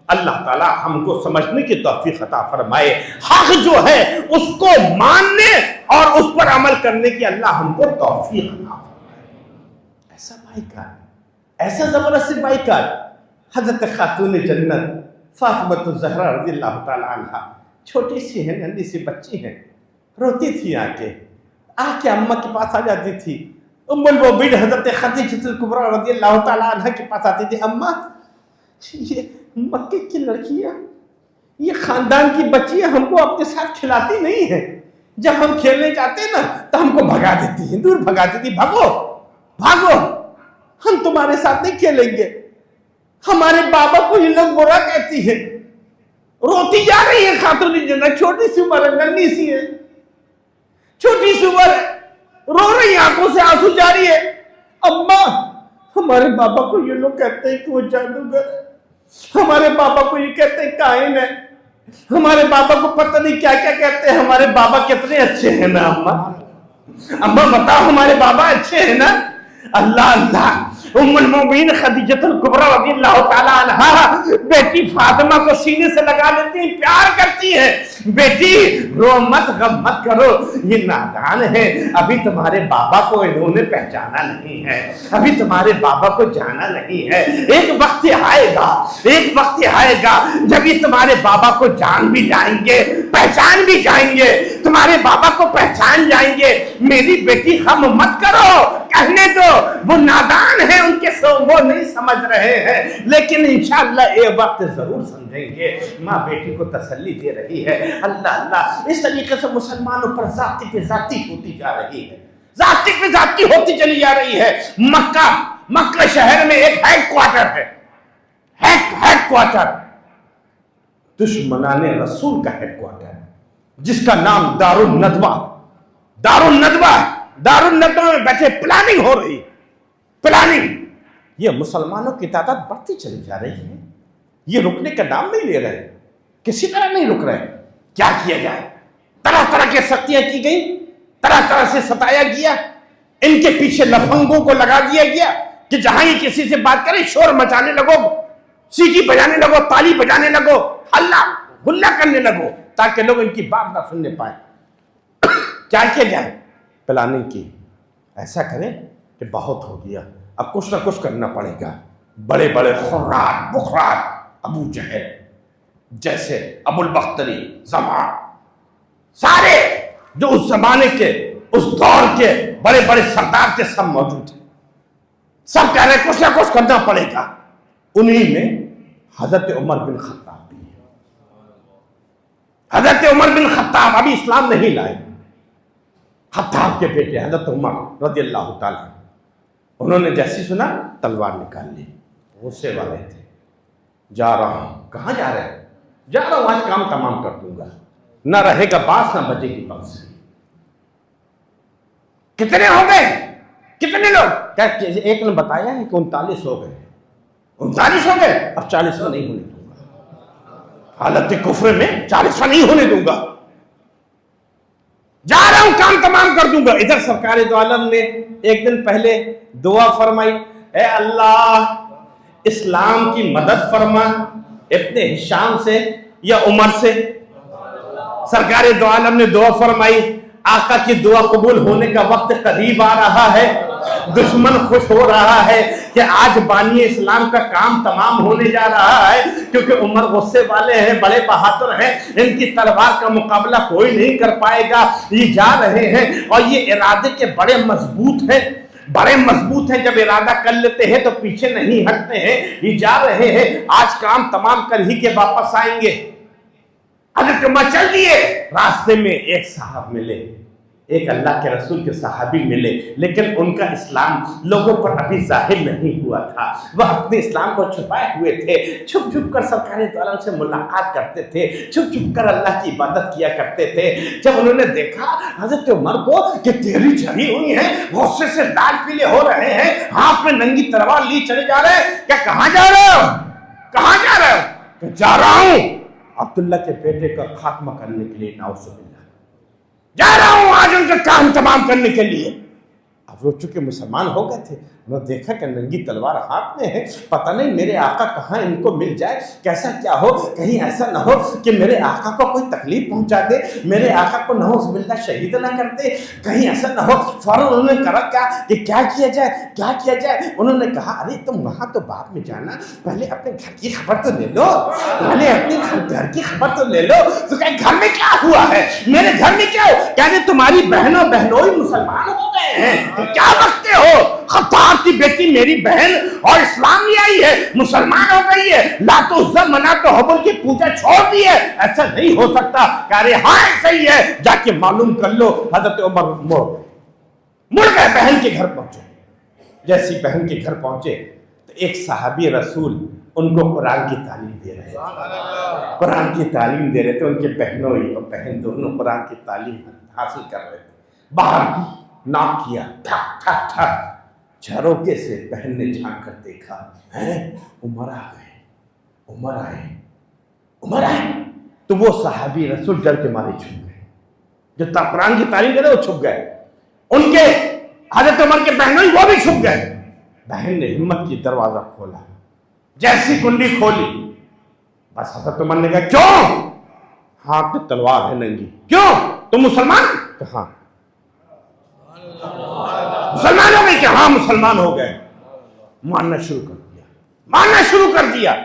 اللہ تعالی ہم کو سمجھنے کی توفیق عطا فرمائے، حق جو ہے اس کو ماننے اور اس پر عمل کرنے کی اللہ ہم کو توفیق عطا فرمائے۔ ایسا بائیکاٹ، ایسا زبردست بائیکاٹ، حضرت خاتون جنت فاطمہ الزہرا رضی اللہ تعالی عنہ چھوٹی سی ہے، ننھی سی بچی ہے، روتی تھی آ کے اماں کے پاس آ جاتی تھی، ام المؤمنین حضرت خدیجہ الکبریٰ رضی اللہ تعالی عنہ کے پاس آتی تھی، اماں یہ مکے کی لڑکیاں، یہ خاندان کی بچیاں ہم کو اپنے ساتھ کھلاتی نہیں ہیں، جب ہم کھیلنے جاتے ہیں نا تو ہم کو بھگا دیتی ہیں، دور بھگا دیتی، بھاگو ہم تمہارے ساتھ نہیں کھیلیں گے، ہمارے بابا کو یہ لوگ برا کہتی ہیں۔ روتی جا رہی ہے خاتون جنت، چھوٹی سی عمر ہے، ننھی سی ہے، چھوٹی سی عمر ہے، رو رہی آنکھوں سے آنسو جاری ہے، اماں ہمارے بابا کو یہ لوگ کہتے ہیں کہ وہ جادوگر ہے، ہمارے بابا کو یہ کہتے ہیں کاہن ہے، ہمارے بابا کو پتہ نہیں کیا کیا کہتے ہیں، ہمارے بابا کتنے اچھے ہیں نا اماں بتاؤ ہمارے بابا اچھے ہیں نا۔ اللہ ام المؤمنین خدیجہ الکبریٰ رضی اللہ تعالی عنہا بیٹی فاطمہ کو سینے سے لگا لیتی ہیں، پیار کرتی ہیں، بیٹی رو مت، غم مت کرو، یہ نادان ہے، ابھی تمہارے بابا کو انہوں نے پہچانا نہیں ہے، ابھی تمہارے بابا کو جانا نہیں ہے، ایک وقت آئے گا جب یہ تمہارے بابا کو جان بھی جائیں گے، پہچان بھی جائیں گے، تمہارے بابا کو پہچان جائیں گے، میری بیٹی غم مت کرو، کہنے دو، وہ نادان ہیں، ان کے وہ نہیں سمجھ رہے ہیں، لیکن انشاءاللہ ایک وقت ضرور سمجھیں گے۔ ماں بیٹی کو تسلی دے رہی ہے۔ اللہ اس طریقے سے مسلمانوں پر ذاتی پہ ذاتی ہوتی جا رہی ہے، ذاتی پہ ذاتی ہوتی چلی جا رہی ہے۔ مکہ شہر میں ایک ہیڈ کوارٹر ہے، ہیڈ کوارٹر دشمنان رسول کا ہیڈ کوارٹر ہے، جس کا نام دارالندوہ میں بیٹھے پلاننگ ہو رہی، یہ مسلمانوں کی تعداد بڑھتی چلی جا رہی ہے، یہ رکنے کا نام نہیں لے رہے، کسی طرح نہیں رک رہے۔ کیا کیا جائے؟ طرح طرح کی سختیاں کی گئی، طرح طرح سے ستایا گیا، ان کے پیچھے لفنگوں کو لگا دیا گیا کہ جہاں یہ کسی سے بات کریں شور مچانے لگو، سیٹی بجانے لگو، تالی بجانے لگو، ہلا گلا کرنے لگو تاکہ لوگ ان کی بات نہ سننے پائیں۔ کیا کیا جائے؟ پلاننگ کی، ایسا کریں کہ بہت ہو گیا، اب کچھ نہ کچھ کرنا پڑے گا۔ بڑے بڑے خرات بخرات، ابو جہل جیسے، ابو البختری، زمان، سارے جو اس زمانے کے اس دور کے بڑے بڑے سردار کے سب موجود ہیں، سب کہہ رہے ہیں کچھ نہ کچھ کرنا پڑے گا۔ انہی میں حضرت عمر بن خطاب بھی ہے۔ حضرت عمر بن خطاب ابھی اسلام نہیں لائے، خطاب کے بیٹے حضرت عمر رضی اللہ تعالیٰ، انہوں نے جیسی سنا تلوار نکال لی، غصے والے تھے۔ جا رہا ہوں، کہاں جا رہے ہیں؟ جا رہا ہوں، آج کام تمام کر دوں گا، نہ رہے گا بانس نہ بجے گی بانس۔ کتنے ہو گئے؟ کتنے لوگ؟ ایک نے بتایا ہے کہ 39 ہو گئے۔ 39 ہو گئے، اب 40واں نہیں ہونے دوں گا، حالت کفر میں 40واں نہیں ہونے دوں گا، جا رہا ہوں، کام تمام کر دوں گا۔ ادھر سرکار دو عالم نے ایک دن پہلے دعا فرمائی، اے اللہ اسلام کی مدد فرما، ابن ہشام سے یا عمر سے۔ سرکار دو عالم نے دعا فرمائی، آقا کی دعا قبول ہونے کا وقت قریب آ رہا ہے، دشمن خوش ہو رہا ہے کہ آج بانی اسلام کا کام تمام ہونے جا رہا ہے، کیونکہ عمر غصے والے ہیں، بڑے بہادر ہیں، ان کی تلوار کا مقابلہ کوئی نہیں کر پائے گا۔ یہ جا رہے ہیں اور یہ ارادے کے بڑے مضبوط ہیں، بڑے مضبوط ہیں، جب ارادہ کر لیتے ہیں تو پیچھے نہیں ہٹتے ہیں۔ یہ جا رہے ہیں، آج کام تمام کر ہی کے واپس آئیں گے۔ حضرت عمر چل دیے، راستے میں ایک صاحب ملے، ایک اللہ کے رسول کے صحابی ملے، لیکن ان کا اسلام لوگوں پر ابھی ظاہر نہیں ہوا تھا، وہ اپنے اسلام کو چھپائے ہوئے تھے، چھپ چھپ کر سرکار دو عالم سے ملاقات کرتے تھے، چھپ چھپ کر اللہ کی عبادت کیا کرتے تھے۔ جب انہوں نے دیکھا حضرت عمر کو کہ تیری چڑھی ہوئی ہیں، غصے سے لال پیلے ہو رہے ہیں، ہاتھ میں ننگی تلوار لی چلے جا رہے ہیں، کیا کہاں جا رہے ہو؟ کہاں جا رہے ہو؟ کہ جا رہا ہوں عبداللہ کے بیٹے کا خاتمہ کرنے کے لیے، نعوذ باللہ، جا رہا ہوں آج ان کا کام تمام کرنے کے لیے۔ اب وہ چونکہ مسلمان ہو گئے تھے، انہوں نے دیکھا کہ ننگی تلوار ہاتھ میں ہے، پتہ نہیں میرے آقا کہاں ان کو مل جائے، کیسا کیا ہو، کہیں ایسا نہ ہو کہ میرے آقا کو کوئی تکلیف پہنچا دے، میرے آقا کو نعوذ باللہ شہید نہ کر دے، کہیں ایسا نہ ہو۔ فوراً انہوں نے کرا کیا کہ کیا کیا جائے، کیا کیا جائے؟ انہوں نے کہا ارے تم وہاں تو بعد میں جانا، پہلے اپنے گھر کی خبر تو لے لو، پہلے اپنے گھر کی خبر تو لے لو۔ تو کہ گھر میں کیا ہوا ہے، میرے گھر میں کیا ہو؟ کہتے تمہاری بہنوں بہنوئی مسلمان ہو گئے ہیں، کیا بکتے ہو؟ خطاب کی بیٹی میری بہن اور اسلام لے آئی ہے، مسلمان ہو گئی ہے، لات و عزا منات و حبل کی پوجا چھوڑ دی ہے، ایسا نہیں ہو سکتا۔ کہہ رہے ہاں ایسا ہی ہے، جا کے معلوم کر لو۔ حضرت عمر مڑ گئے، بہن کے گھر پہنچے۔ جیسی بہن کے گھر پہنچے تو ایک صحابی رسول ان کو قرآن کی تعلیم دے رہے تھے، قرآن کی تعلیم دے رہے تھے، ان کے بہنوں اور بہن دونوں قرآن کی تعلیم حاصل کر رہے تھے۔ باہر ناک کیا، ٹھک ٹھک ٹھک، جھروکے سے بہن نے جھانک کر دیکھا، ہے عمر آ گئے، عمر آئے، عمر آئے۔ تو وہ صحابی رسول ڈر کے مارے چھپ گئے، جو قرآن کی تعلیم دے رہے وہ چھپ گئے، ان کے حضرت عمر کے بہنوں وہ بھی چھپ گئے۔ بہن نے ہمت کی دروازہ کھولا، جیسی کنڈی کھولی بس حضرت عمر نے کہا کیوں؟ ہاتھ میں تلوار ہے ننگی، کیوں تم مسلمان؟ کہاں مسلمان ہو گئے؟ کہ ہاں مسلمان ہو گئے۔ ماننا شروع کر دیا، ماننا شروع کر دیا۔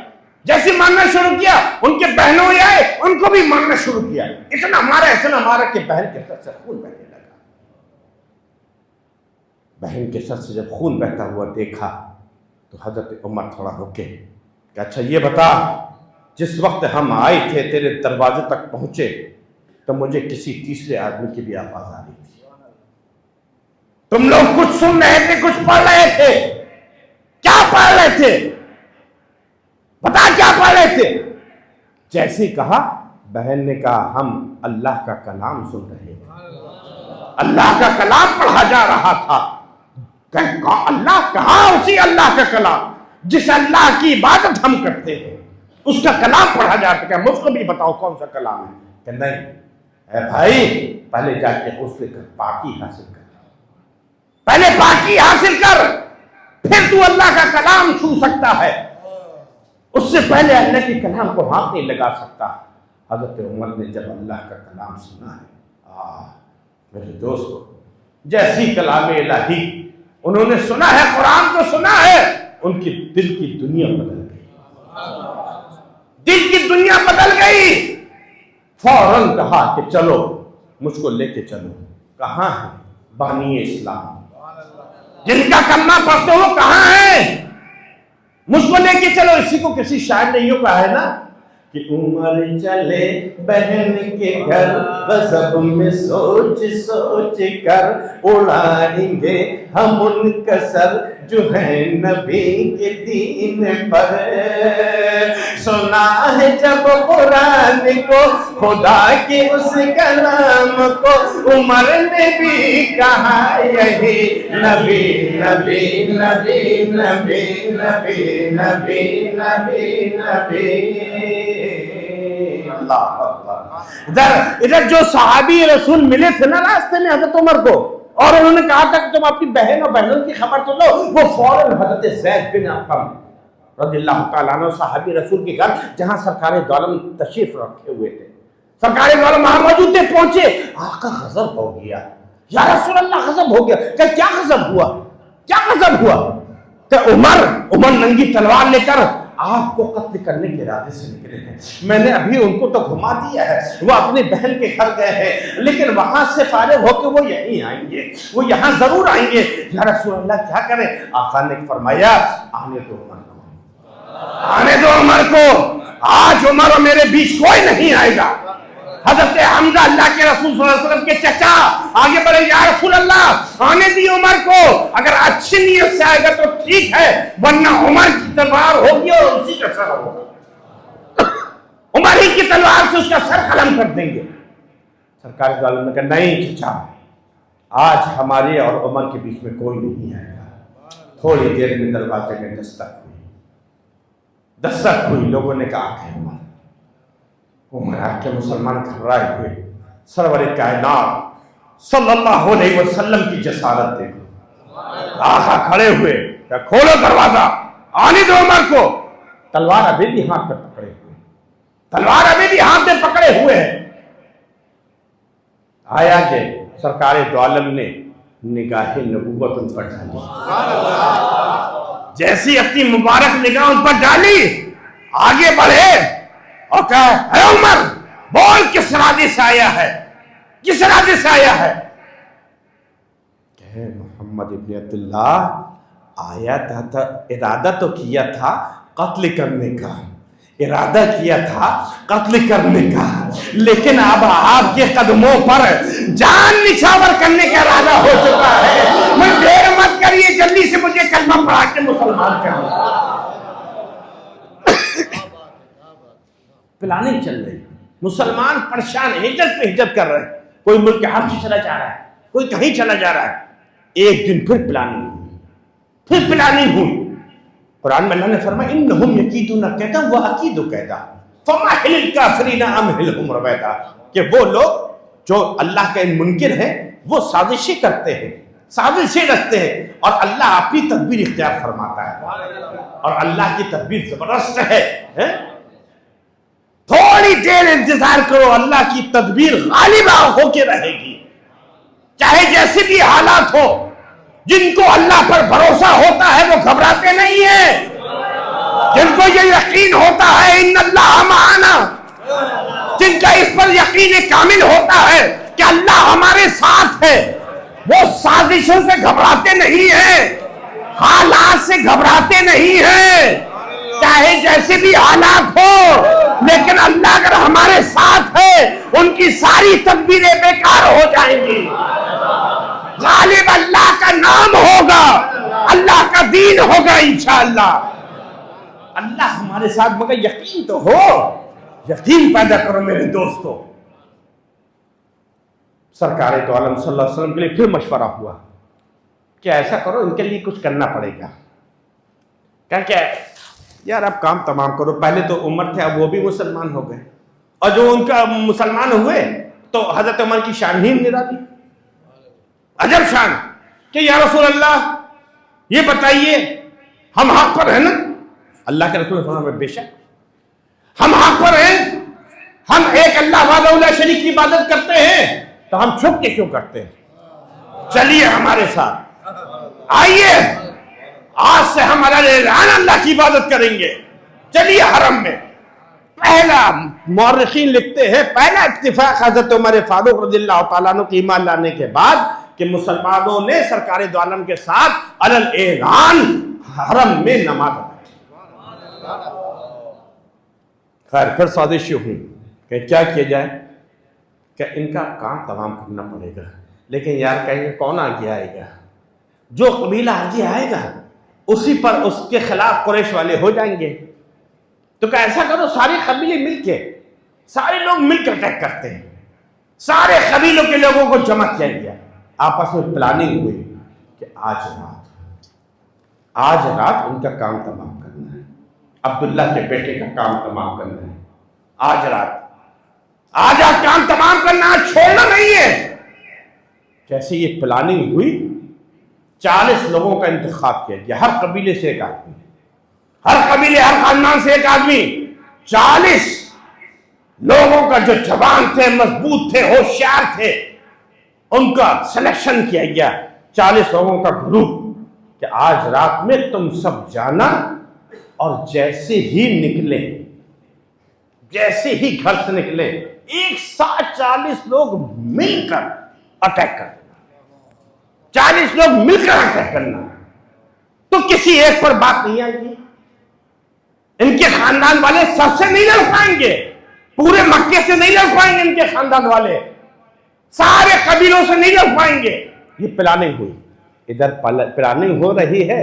جیسے ماننا شروع کیا ان کے بہنوں آئے، ان کو بھی ماننا شروع کیا۔ اتنا ہمارا کہ بہن کے سر سے خون بہنے لگا۔ بہن کے سر سے جب خون بہتا ہوا دیکھا تو حضرت عمر تھوڑا رکے کہ اچھا یہ بتا، جس وقت ہم آئے تھے تیرے دروازے تک پہنچے تو مجھے کسی تیسرے آدمی کی بھی آواز آ رہی تھی، تم لوگ کچھ سن رہے تھے، کچھ پڑھ رہے تھے، کیا پڑھ رہے تھے؟ بتا کیا پڑھ رہے تھے؟ جیسے کہا بہن نے کہا ہم اللہ کا کلام سن رہے تھے، اللہ کا کلام پڑھا جا رہا تھا۔ اللہ کہاں؟ اسی اللہ کا کلام جس اللہ کی عبادت ہم کرتے ہیں اس کا کلام پڑھا جاتا ہے۔ مجھ کو بھی بتاؤ کون سا کلام ہے؟ کہ نہیں اے بھائی پہلے جا کے غسل کر، پاکی حاصل کر، پہلے پاکی حاصل کر، پھر تو اللہ کا کلام چھو سکتا ہے۔ اس سے پہلے اللہ کے کلام کو ہاتھ نہیں لگا سکتا۔ حضرت عمر نے جب اللہ کا کلام سنا ہے، میرے دوستو، جیسی کلام الہی انہوں نے سنا ہے، قرآن کو سنا ہے، ان کی دل کی دنیا بدل گئی، دل کی دنیا بدل گئی۔ فوراً کہا کہ چلو مجھ کو لے کے چلو۔ کہاں ہے بانی اسلام؟ جن کا کلمہ پڑھتے ہو کہاں ہیں؟ مجھ کو لے کے چلو۔ اسی کو کسی شاعر نے یوں کہا ہے نا کہ عمر چلے بہن کے گھر، غضب میں سوچ سوچ کر اڑائیں گے ہم ان کا سر جو ہے نبی کے دین پر۔ سنا ہے جب قرآن کو، خدا کے اس کلام کو، عمر نے بھی کہا یہی نبی نبی نبی نبی نبی نبی نبی نبی۔ ادھر جو صحابی رسول ملے تھے نا راستے میں حضرت عمر کو، اور انہوں نے کہا تھا کہ تم اپنی بہن اور بہنوں کی خبر تو لو، وہ فوراً حضرت زید بن ارقم رضی اللہ تعالیٰ عنہ صحابی رسول کے گھر، جہاں سرکار دو عالم تشریف رکھے ہوئے تھے، سرکار دو عالم وہاں موجود تھے، پہنچے۔ آقا غضب ہو گیا، یا رسول اللہ غضب ہو گیا۔ کہ کیا غضب ہوا؟ کیا غضب ہوا؟ کہ عمر ننگی تلوار لے کر آپ کو قتل کرنے کے ارادے سے نکلے ہیں۔ میں نے ابھی ان کو تو گھما دیا ہے، وہ اپنی بہن کے گھر گئے ہیں، لیکن وہاں سے فارغ ہو کے وہ یہیں آئیں گے، وہ یہاں ضرور آئیں گے۔ یا رسول اللہ کیا کریں؟ آقا نے فرمایا آنے دو عمر کو، آنے دو عمر کو، آج عمر اور میرے بیچ کوئی نہیں آئے گا۔ حضرت حمزہ اللہ کے رسول صلی اللہ علیہ وسلم کے چچا آگے بڑھے، یا رسول اللہ آنے دی عمر کو، اگر اچھی نیت سے آئے گا تو ٹھیک ہے، ورنہ عمر کی تلوار ہوگی اور اسی کا سر ہوگا، عمر ہی کی تلوار سے اس کا سر قلم کر دیں گے۔ سرکار دو عالم نے کہا نہیں چچا، آج ہمارے اور عمر کے بیچ میں کوئی نہیں آئے گا۔ تھوڑی دیر میں دروازے میں دستک ہوئی، لوگوں نے کہا کہ عمر آ کے مسلمان گھبرائے ہوئے۔ سرور کائنات صلی اللہ علیہ وسلم کی جسارت دیکھو، آقا کھڑے ہوئے کہ کھولو دروازہ، آنے دو عمر کو۔ تلوار ابھی بھی ہاتھ میں پکڑے ہوئے، تلوار ابھی بھی ہاتھ میں پکڑے ہوئے ہیں۔ آیا کہ سرکار دو عالم نے نگاہ نبوت ان پر ڈالی، جیسی اپنی مبارک نگاہ ان پر ڈالی، آگے بڑھے اور کہا اے عمر بول کس ارادے سے آیا ہے، کس ارادے سے آیا ہے؟ کہ محمد ابن عبداللہ آیا تھا، ارادہ تو کیا تھا قتل کرنے کا، ارادہ کیا تھا قتل کرنے کا، لیکن اب آپ کے قدموں پر جان نچھاور کرنے کا ارادہ ہو چکا ہے۔ میں دیر مت کریے، جلدی سے مجھے کلمہ پڑھا کے مسلمان کرنا۔ پلاننگ چل رہی، مسلمان پریشان ہجرت پہ ہجرت کر رہے ہیں، کوئی ملک حبشہ چلا جا رہا ہے، کوئی کہیں چلا جا رہا ہے۔ ایک دن پھر پلاننگ ہوئی، پھر پلاننگ ہوئی۔ قرآن میں اللہ نے فرمایا انہم یکیدون کیدا واکید کیدا فمہل الکافرین امہلہم رویدا، کہ وہ لوگ جو اللہ کے منکر ہیں وہ سازشیں کرتے ہیں، سازشیں رکھتے ہیں، اور اللہ اپنی تدبیر اختیار فرماتا ہے، اور اللہ کی تدبیر زبردست ہے۔ تھوڑی دیر انتظار کرو، اللہ کی تدبیر غالب ہو کے رہے گی، چاہے جیسے بھی حالات ہو۔ جن کو اللہ پر بھروسہ ہوتا ہے وہ گھبراتے نہیں ہیں، جن کو یہ یقین ہوتا ہے ان اللہ معنا، جن کا اس پر یقین کامل ہوتا ہے کہ اللہ ہمارے ساتھ ہے، وہ سازشوں سے گھبراتے نہیں ہیں، حالات سے گھبراتے نہیں ہیں، چاہے جیسے بھی حالات ہو، لیکن اللہ اگر ہمارے ساتھ ہے ان کی ساری تدبیریں بیکار ہو جائیں گی۔ غالب اللہ کا نام ہوگا، اللہ کا دین ہوگا انشاءاللہ۔ اللہ ہمارے ساتھ، مگر یقین تو ہو، یقین پیدا کرو میرے دوستو۔ سرکار دو عالم صلی اللہ علیہ وسلم کے لیے پھر مشورہ ہوا کہ ایسا کرو ان کے لیے کچھ کرنا پڑے گا۔ کہ یار اب کام تمام کرو، پہلے تو عمر تھے اب وہ بھی مسلمان ہو گئے، اور جو ان کا مسلمان ہوئے تو حضرت عمر کی شان ہی نرا دی، عجب شان، کہ یا رسول اللہ یہ بتائیے ہم حق پر ہیں نا؟ اللہ کے رسول صلی اللہ علیہ وسلم بے شک ہم حق پر ہیں، ہم ایک اللہ وحدہ لا شریک کی عبادت کرتے ہیں، تو ہم چھپ کے کیوں کرتے ہیں؟ چلیے ہمارے ساتھ آئیے، آج سے ہم اللہ کی عبادت کریں گے، چلیے حرم میں۔ پہلا مورخین لکھتے ہیں پہلا اتفاق حضرت عمر فاروق رضی اللہ تعالیٰ عنہ کی ایمان لانے کے بعد کہ مسلمانوں نے سرکار دو عالم کے ساتھ علل اعلان حرم میں نماز پڑھی۔ خیر پھر سازش ہوئی کہ کیا کیا جائے، کہ ان کا کام تمام کرنا پڑے گا، لیکن یار کہیں گے کون آگے آئے گا؟ جو قبیلہ آگے آئے گا اسی پر اس کے خلاف قریش والے ہو جائیں گے، تو کہ ایسا کرو سارے قبیلے مل کے، سارے لوگ مل کر اٹیک کرتے ہیں۔ سارے قبیلوں کے لوگوں کو جمع کیا گیا، آپس میں پلاننگ ہوئی کہ آج رات ان کا کام تمام کرنا ہے، عبداللہ کے بیٹے کا کام تمام کرنا ہے، آج کام تمام کرنا ہے، چھوڑنا نہیں ہے۔ جیسے یہ پلاننگ ہوئی 40 لوگوں کا انتخاب کیا گیا، ہر قبیلے سے ایک آدمی، ہر قبیلے ہر خاندان سے ایک آدمی، 40 لوگوں کا جو جوان تھے، مضبوط تھے، ہوشیار تھے، ان کا سلیکشن کیا گیا، 40 لوگوں کا گروپ، کہ آج رات میں تم سب جانا اور جیسے ہی نکلے، جیسے ہی گھر سے نکلے، ایک ساتھ 40 لوگ مل کر اٹیک کرنا، 40 لوگ مل کر اٹیک کرنا۔ تو کسی ایک پر بات نہیں آئے گی، ان کے خاندان والے سب سے نہیں لڑ پائیں گے، پورے مکے سے نہیں لڑ پائیں گے، ان کے خاندان والے سارے قبیلوں سے نہیں لڑ پائیں گے۔ یہ پلاننگ ہوئی، ادھر پلاننگ ہو رہی ہے،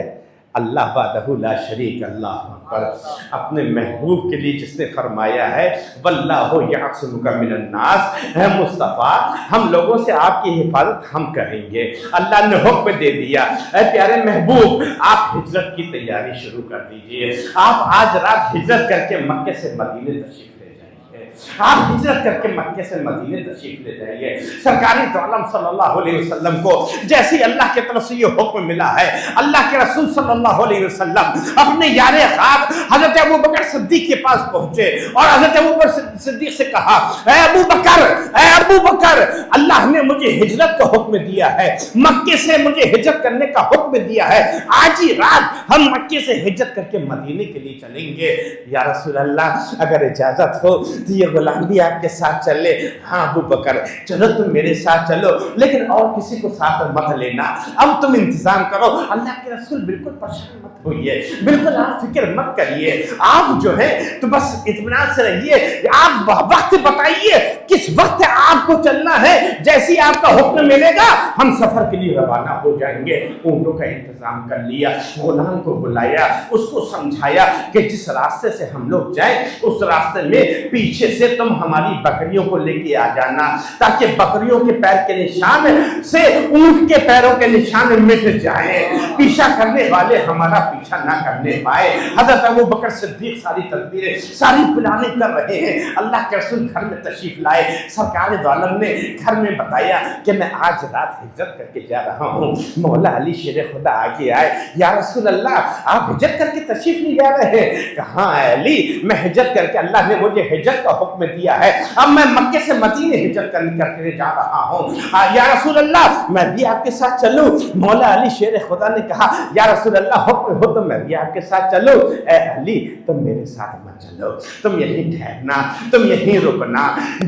اللہ وحدہ لا شریک اللہ پر اپنے محبوب کے لیے جس نے فرمایا ہے واللہ یعصمک من الناس، اے مصطفیٰ ہم لوگوں سے آپ کی حفاظت ہم کریں گے۔ اللہ نے حکم دے دیا، اے پیارے محبوب آپ ہجرت کی تیاری شروع کر دیجئے، آپ آج رات ہجرت کر کے مکے سے مدینے تشریف لے جائیے، آپ ہجرت کر کے مکے سے مدینے تشریف لے جائیے۔ سرکار دو عالم صلی اللہ علیہ وسلم کو جیسے اللہ کی طرف سے یہ حکم ملا ہے، اللہ کے رسول صلی اللہ علیہ وسلم اپنے یار خواب حضرت ابوبکر صدیق کے پاس پہنچے اور حضرت ابوبکر صدیق سے کہا، اے ابوبکر اللہ نے مجھے ہجرت کا حکم دیا ہے، مکے سے مجھے ہجرت کرنے کا حکم دیا ہے، آج ہی رات ہم مکے سے ہجرت کر کے مدینے کے لیے چلیں گے۔ یا رسول اللہ اگر اجازت ہو تو یہ غلام بھی آپ کے ساتھ چلے؟ ہاں ابوبکر چلو تم میرے ساتھ چلو، لیکن اور کسی کو ساتھ مت لینا، اب تم انتظام کرو۔ اللہ کے رسول بالکل پریشان مت ہوئیے، بالکل آپ فکر مت کریے، آپ جو ہے تو بس اطمینان سے رہیے، آپ وقت بتائیے کس وقت آپ کو چلنا ہے، جیسی آپ کا حکم ملے گا ہم سفر کے لیے روانہ ہو جائیں گے۔ اونٹوں کا انتظام کر لیا، غلام کو بلایا، اس کو سمجھایا کہ جس راستے سے ہم لوگ جائیں اس راستے میں پیچھے سے تم ہماری بکریوں کو لے کے آ جانا، تاکہ بکریوں کے پیر کے نشان سے اونٹ کے پیروں کے نشان مٹ جائیں، پیچھا کرنے والے ہمارا پیچھا نہ کرنے پائے۔ حضرت ابوبکر صدیق ساری تدبیریں ساری پلاننگ کر رہے ہیں، اللہ کے رسول گھر میں تشریف لائے، سرکار دو عالم نے گھر میں بتایا کہ میں آج رات ہجرت کر کے جا رہا ہوں۔ مولا علی شیر خدا آگے آئے، یا رسول اللہ آپ ہجرت کر کے تشریف نہیں جا رہے ہیں؟ کہاں ہے علی، میں ہجرت کر کے اللہ نے مجھے ہجرت کا حکم دیا ہے، اب میں مکے سے مدینے ہجرت کر کے جا رہا ہوں۔ یا رسول اللہ میں بھی آپ کے ساتھ چلوں؟ مولا علی شیر خدا نے کہا یا رسول اللہ حکم ہو تو میں بھی آپ کے ساتھ چلوں؟ اے علی تم میرے ساتھ مت چلو، تم یہیں ٹھہرنا، تم یہیں رکنا،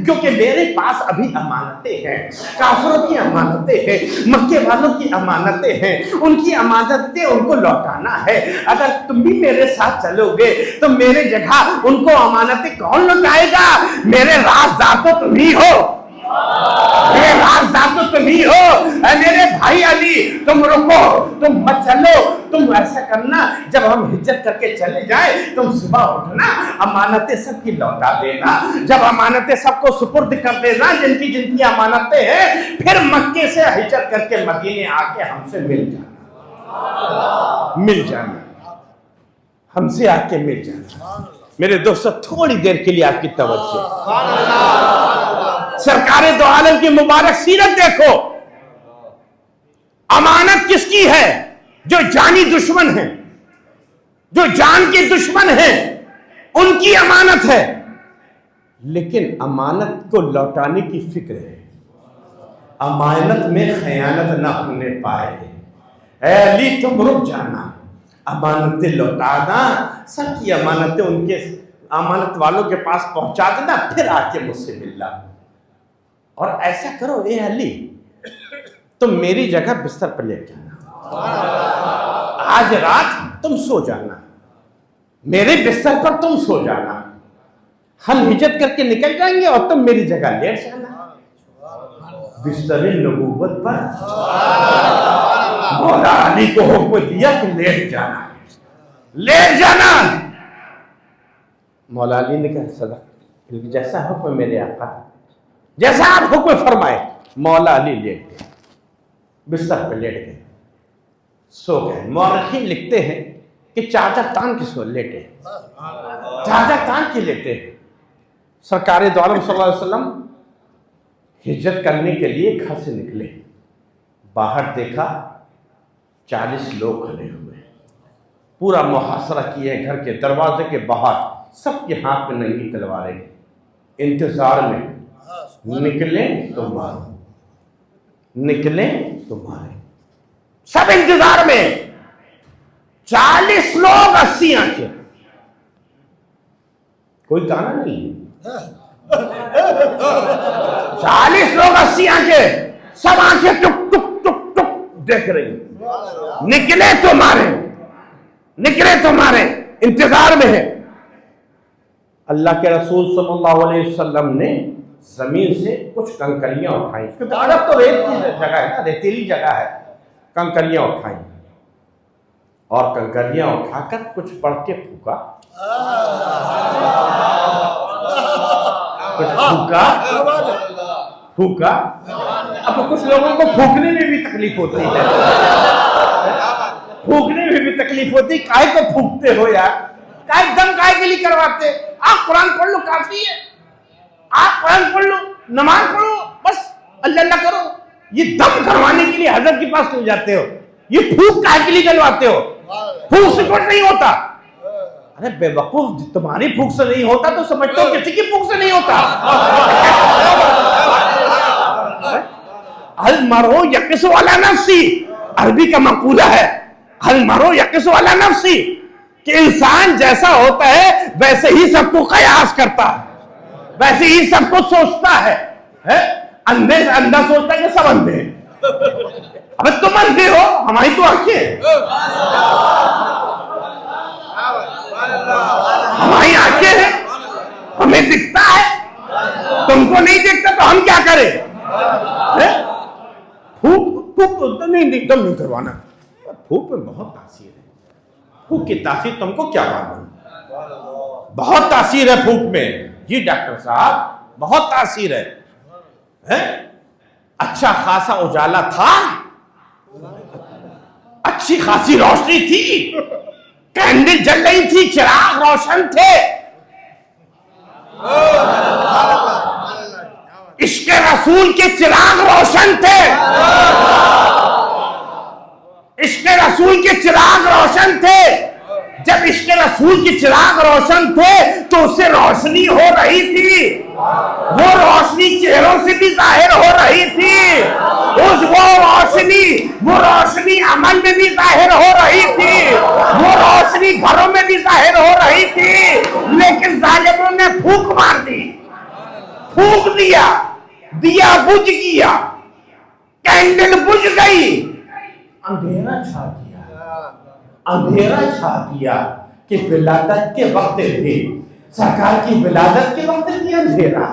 کیونکہ میرے پاس ابھی امانتیں ہیں، کافروں کی امانتیں ہیں، مکے والوں کی امانتیں ہیں، ان کی امانتیں ان کو لوٹانا ہے۔ اگر تم بھی میرے ساتھ چلو گے تو میرے جگہ ان کو امانتیں کون لوٹائے گا؟ میرے رازدار تو تم ہی ہو، میرے رازدار تو تم ہی ہو۔ اے میرے بھائی علی تم رکو، تم مت چلو، تم ایسا کرنا جب ہم ہجرت کر کے چلے جائیں تم صبح اٹھنا، امانتیں سب کی لوٹا دینا، جب امانتیں سب کو سپرد کر دینا جن کی امانتیں ہیں، پھر مکے سے ہجرت کر کے مدینے آ کے ہم سے مل جانا، ہم سے آ کے مل جانا۔ میرے دوستو تھوڑی دیر کے لیے آپ کی توجہ، سرکار دو عالم کی مبارک سیرت دیکھو، امانت کس کی ہے؟ جو جانی دشمن ہیں، جو جان کے دشمن ہیں ان کی امانت ہے، لیکن امانت کو لوٹانے کی فکر ہے، امانت میں خیانت نہ ہونے پائے۔ اے علی تم رک جانا، امانتیں لوٹانا، سب کی امانتیں ان کے امانت والوں کے پاس پہنچا دینا، پھر آ کے مجھ سے ملنا۔ اور ایسا کرو اے علی تم میری جگہ بستر پر لیٹ جانا، آج رات تم سو جانا، میرے بستر پر تم سو جانا، ہم ہجرت کر کے نکل جائیں گے اور تم میری جگہ لیٹ جانا بستر نبوت پر۔ مولا علی کو حکم دیا کہ لیٹ جانا، لیٹ جانا۔ مولا علی نے کہا صدق، جیسا حکم میرے آقا، جیسا آپ حکم فرمائے۔ مولا علی لیٹ گئے، بستر پہ لیٹ گئے، سو گئے۔ مورخین لکھتے ہیں کہ چادر تان کے سو لیٹے، چادر تان کے لیٹے۔ سرکار دو عالم صلی اللہ علیہ وسلم ہجرت کرنے کے لیے گھر سے نکلے، باہر دیکھا 40 لوگ کھڑے ہوئے، پورا محاصرہ کیے گھر کے دروازے کے باہر، سب کے ہاتھ میں ننگی تلواریں، انتظار میں نکلیں تو مارو، نکلیں تو مارے، سب انتظار میں۔ 40 لوگ 80 آنکھیں، کوئی گانا نہیں ہے، 40 لوگ 80 آنکھیں، سب آنکھیں ٹک ٹک ٹک ٹک دیکھ رہی، نکلے تو مارے، نکلے تو مارے، انتظار میں ہے۔ اللہ کے رسول صلی اللہ علیہ وسلم نے زمین سے کچھ کنکریاں اٹھائیں، کیونکہ عرب تو ریت کی جگہ ہے نا، ریتیلی جگہ ہے، کنکریاں اٹھائیں اور کنکریاں اٹھا کر کچھ پڑھ کے پھونکا، کچھ پھونکا۔ اب کچھ لوگوں کو پھونکنے میں بھی تکلیف ہوتی ہے، پھونکنے میں بھی تکلیف ہوتی ہے، کائے کو پھونکتے ہو یار، کائے دم کائے کے لیے کرواتے؟ آپ قرآن پڑھ لو کافی ہے، آپ قرآن پڑھ لو، نماز پڑھو، بس اللہ اللہ کرو، یہ دم کروانے کے لیے حضرت کے پاس کیوں جاتے ہو؟ یہ پھونک کائے کے لیے کرواتے ہو؟ پھونک سے کچھ نہیں ہوتا۔ ارے بے وقوف، تمہاری پھونک سے نہیں ہوتا تو سمجھتے ہو کسی کی پھونک سے نہیں ہوتا۔ المرء یقص علی نفسی، عربی کا مقولہ ہے، المرء یقص علی نفسی، کہ انسان جیسا ہوتا ہے ویسے ہی سب کو قیاس کرتا ہے، ویسے ہی سب کو سوچتا ہے۔ اندھے سے اندھا سوچتا ہے کہ سب اندھے ہیں، اب تم اندھے ہو، ہماری تو آنکھیں ہیں، ہماری آنکھیں ہیں، ہمیں دکھتا ہے، تم کو نہیں دیکھتا تو ہم کیا کریں؟ پھوک نہیں دم نہیں کروانا، پھوک میں بہت تاثیر ہے، پھوک کی تاثیر تم کو کیا معلوم، بہت تاثیر ہے پھوک میں۔ جی ڈاکٹر صاحب بہت تاثیر ہے، اچھا خاصا اجالا تھا، اچھی خاصی روشنی تھی، کینڈل جل رہی تھی، چراغ روشن تھے، عشق رسول کے چراغ روشن تھے، عشق رسول کے چراغ روشن تھے۔ جب عشق رسول کے چراغ روشن تھے تو اس سے روشنی ہو رہی تھی، وہ روشنی چہروں سے بھی ظاہر ہو رہی تھی، وہ روشنی عمل میں بھی ظاہر ہو رہی تھی، وہ روشنی گھروں میں بھی ظاہر ہو رہی تھی، لیکن ظالموں نے پھونک مار دی، پھونک دیا، دیا بجھ گیا، کینڈل بجھ گئی، اندھیرا چھا گیا، اندھیرا چھا گیا کہ ولادت کے وقت بھی، سرکار کی ولادت کے وقت بھی اندھیرا۔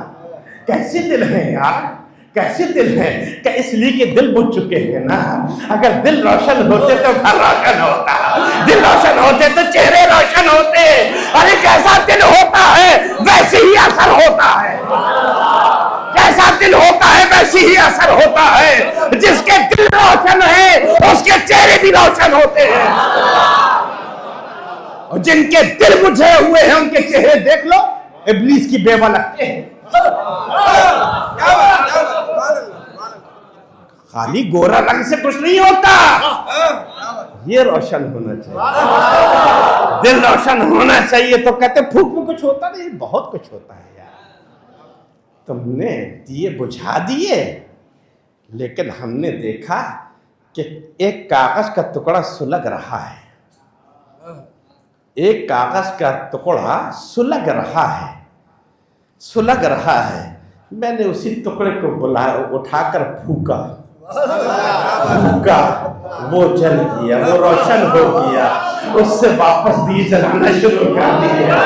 کیسے دل ہیں یار، کیسے دل ہیں، کہ اس لیے کہ دل بجھ چکے ہیں نا، اگر دل روشن ہوتے تو گھر روشن ہوتا، دل روشن ہوتے تو چہرے روشن ہوتے، ارے جیسا دل ہوتا ہے ویسے ہی اثر ہوتا ہے، جیسا دل ہوتا ہے ویسے ہی اثر ہوتا ہے، جس کے دل روشن ہے اس کے چہرے بھی روشن ہوتے ہیں، اور جن کے دل بجھے ہوئے ہیں ان کے چہرے دیکھ لو ابلیس کی بیوہ لگتے ہیں۔ خالی گورا رنگ سے کچھ نہیں ہوتا، یہ روشن ہونا چاہیے، دل روشن ہونا چاہیے. تو کہتے پھوک میں کچھ ہوتا نہیں، بہت کچھ ہوتا ہے یار. تم نے دیے بجھا دیے، لیکن ہم نے دیکھا کہ ایک کاغذ کا ٹکڑا سلگ رہا ہے، ایک کاغذ کا ٹکڑا سلگ رہا ہے، سلگ رہا ہے. میں نے اسی ٹکڑے کو بلایا، اٹھا کر پھونکا، وہ جل گیا، وہ روشن ہو گیا. اس سے واپس دیے جلانا شروع کر دی ہے،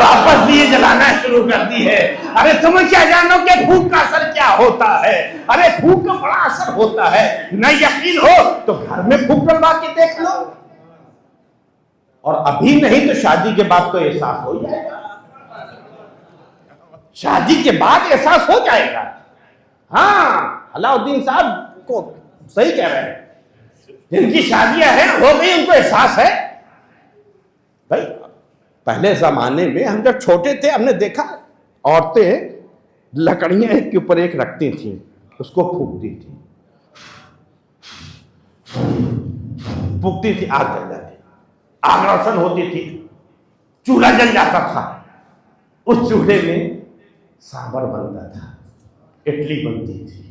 واپس دیے جلانا شروع کر دی ہے. ارے تم کیا جانو کہ پھونک کا اثر کیا ہوتا ہے؟ ارے پھونک کا بڑا اثر ہوتا ہے. نہ یقین ہو تو گھر میں پھونک کروا کے دیکھ لو، اور ابھی نہیں تو شادی کے بعد تو احساس ہو جائے گا. شادی کے بعد احساس ہو جائے گا. ہاں علاء الدین صاحب کو صحیح کہہ رہے ہیں، جن کی شادیاں ہیں ہو گئی ان کو احساس ہے. بھائی پہلے زمانے میں ہم جب چھوٹے تھے ہم نے دیکھا عورتیں لکڑیاں ایک کے اوپر ایک رکھتی تھیں، اس کو پھونکتی تھی، پھونکتی تھی، آگ جل جاتی، آگ روشن ہوتی تھی، چولہا جل جاتا تھا. اس چولہے میں سانبر بنتا تھا، اڈلی بنتی تھی،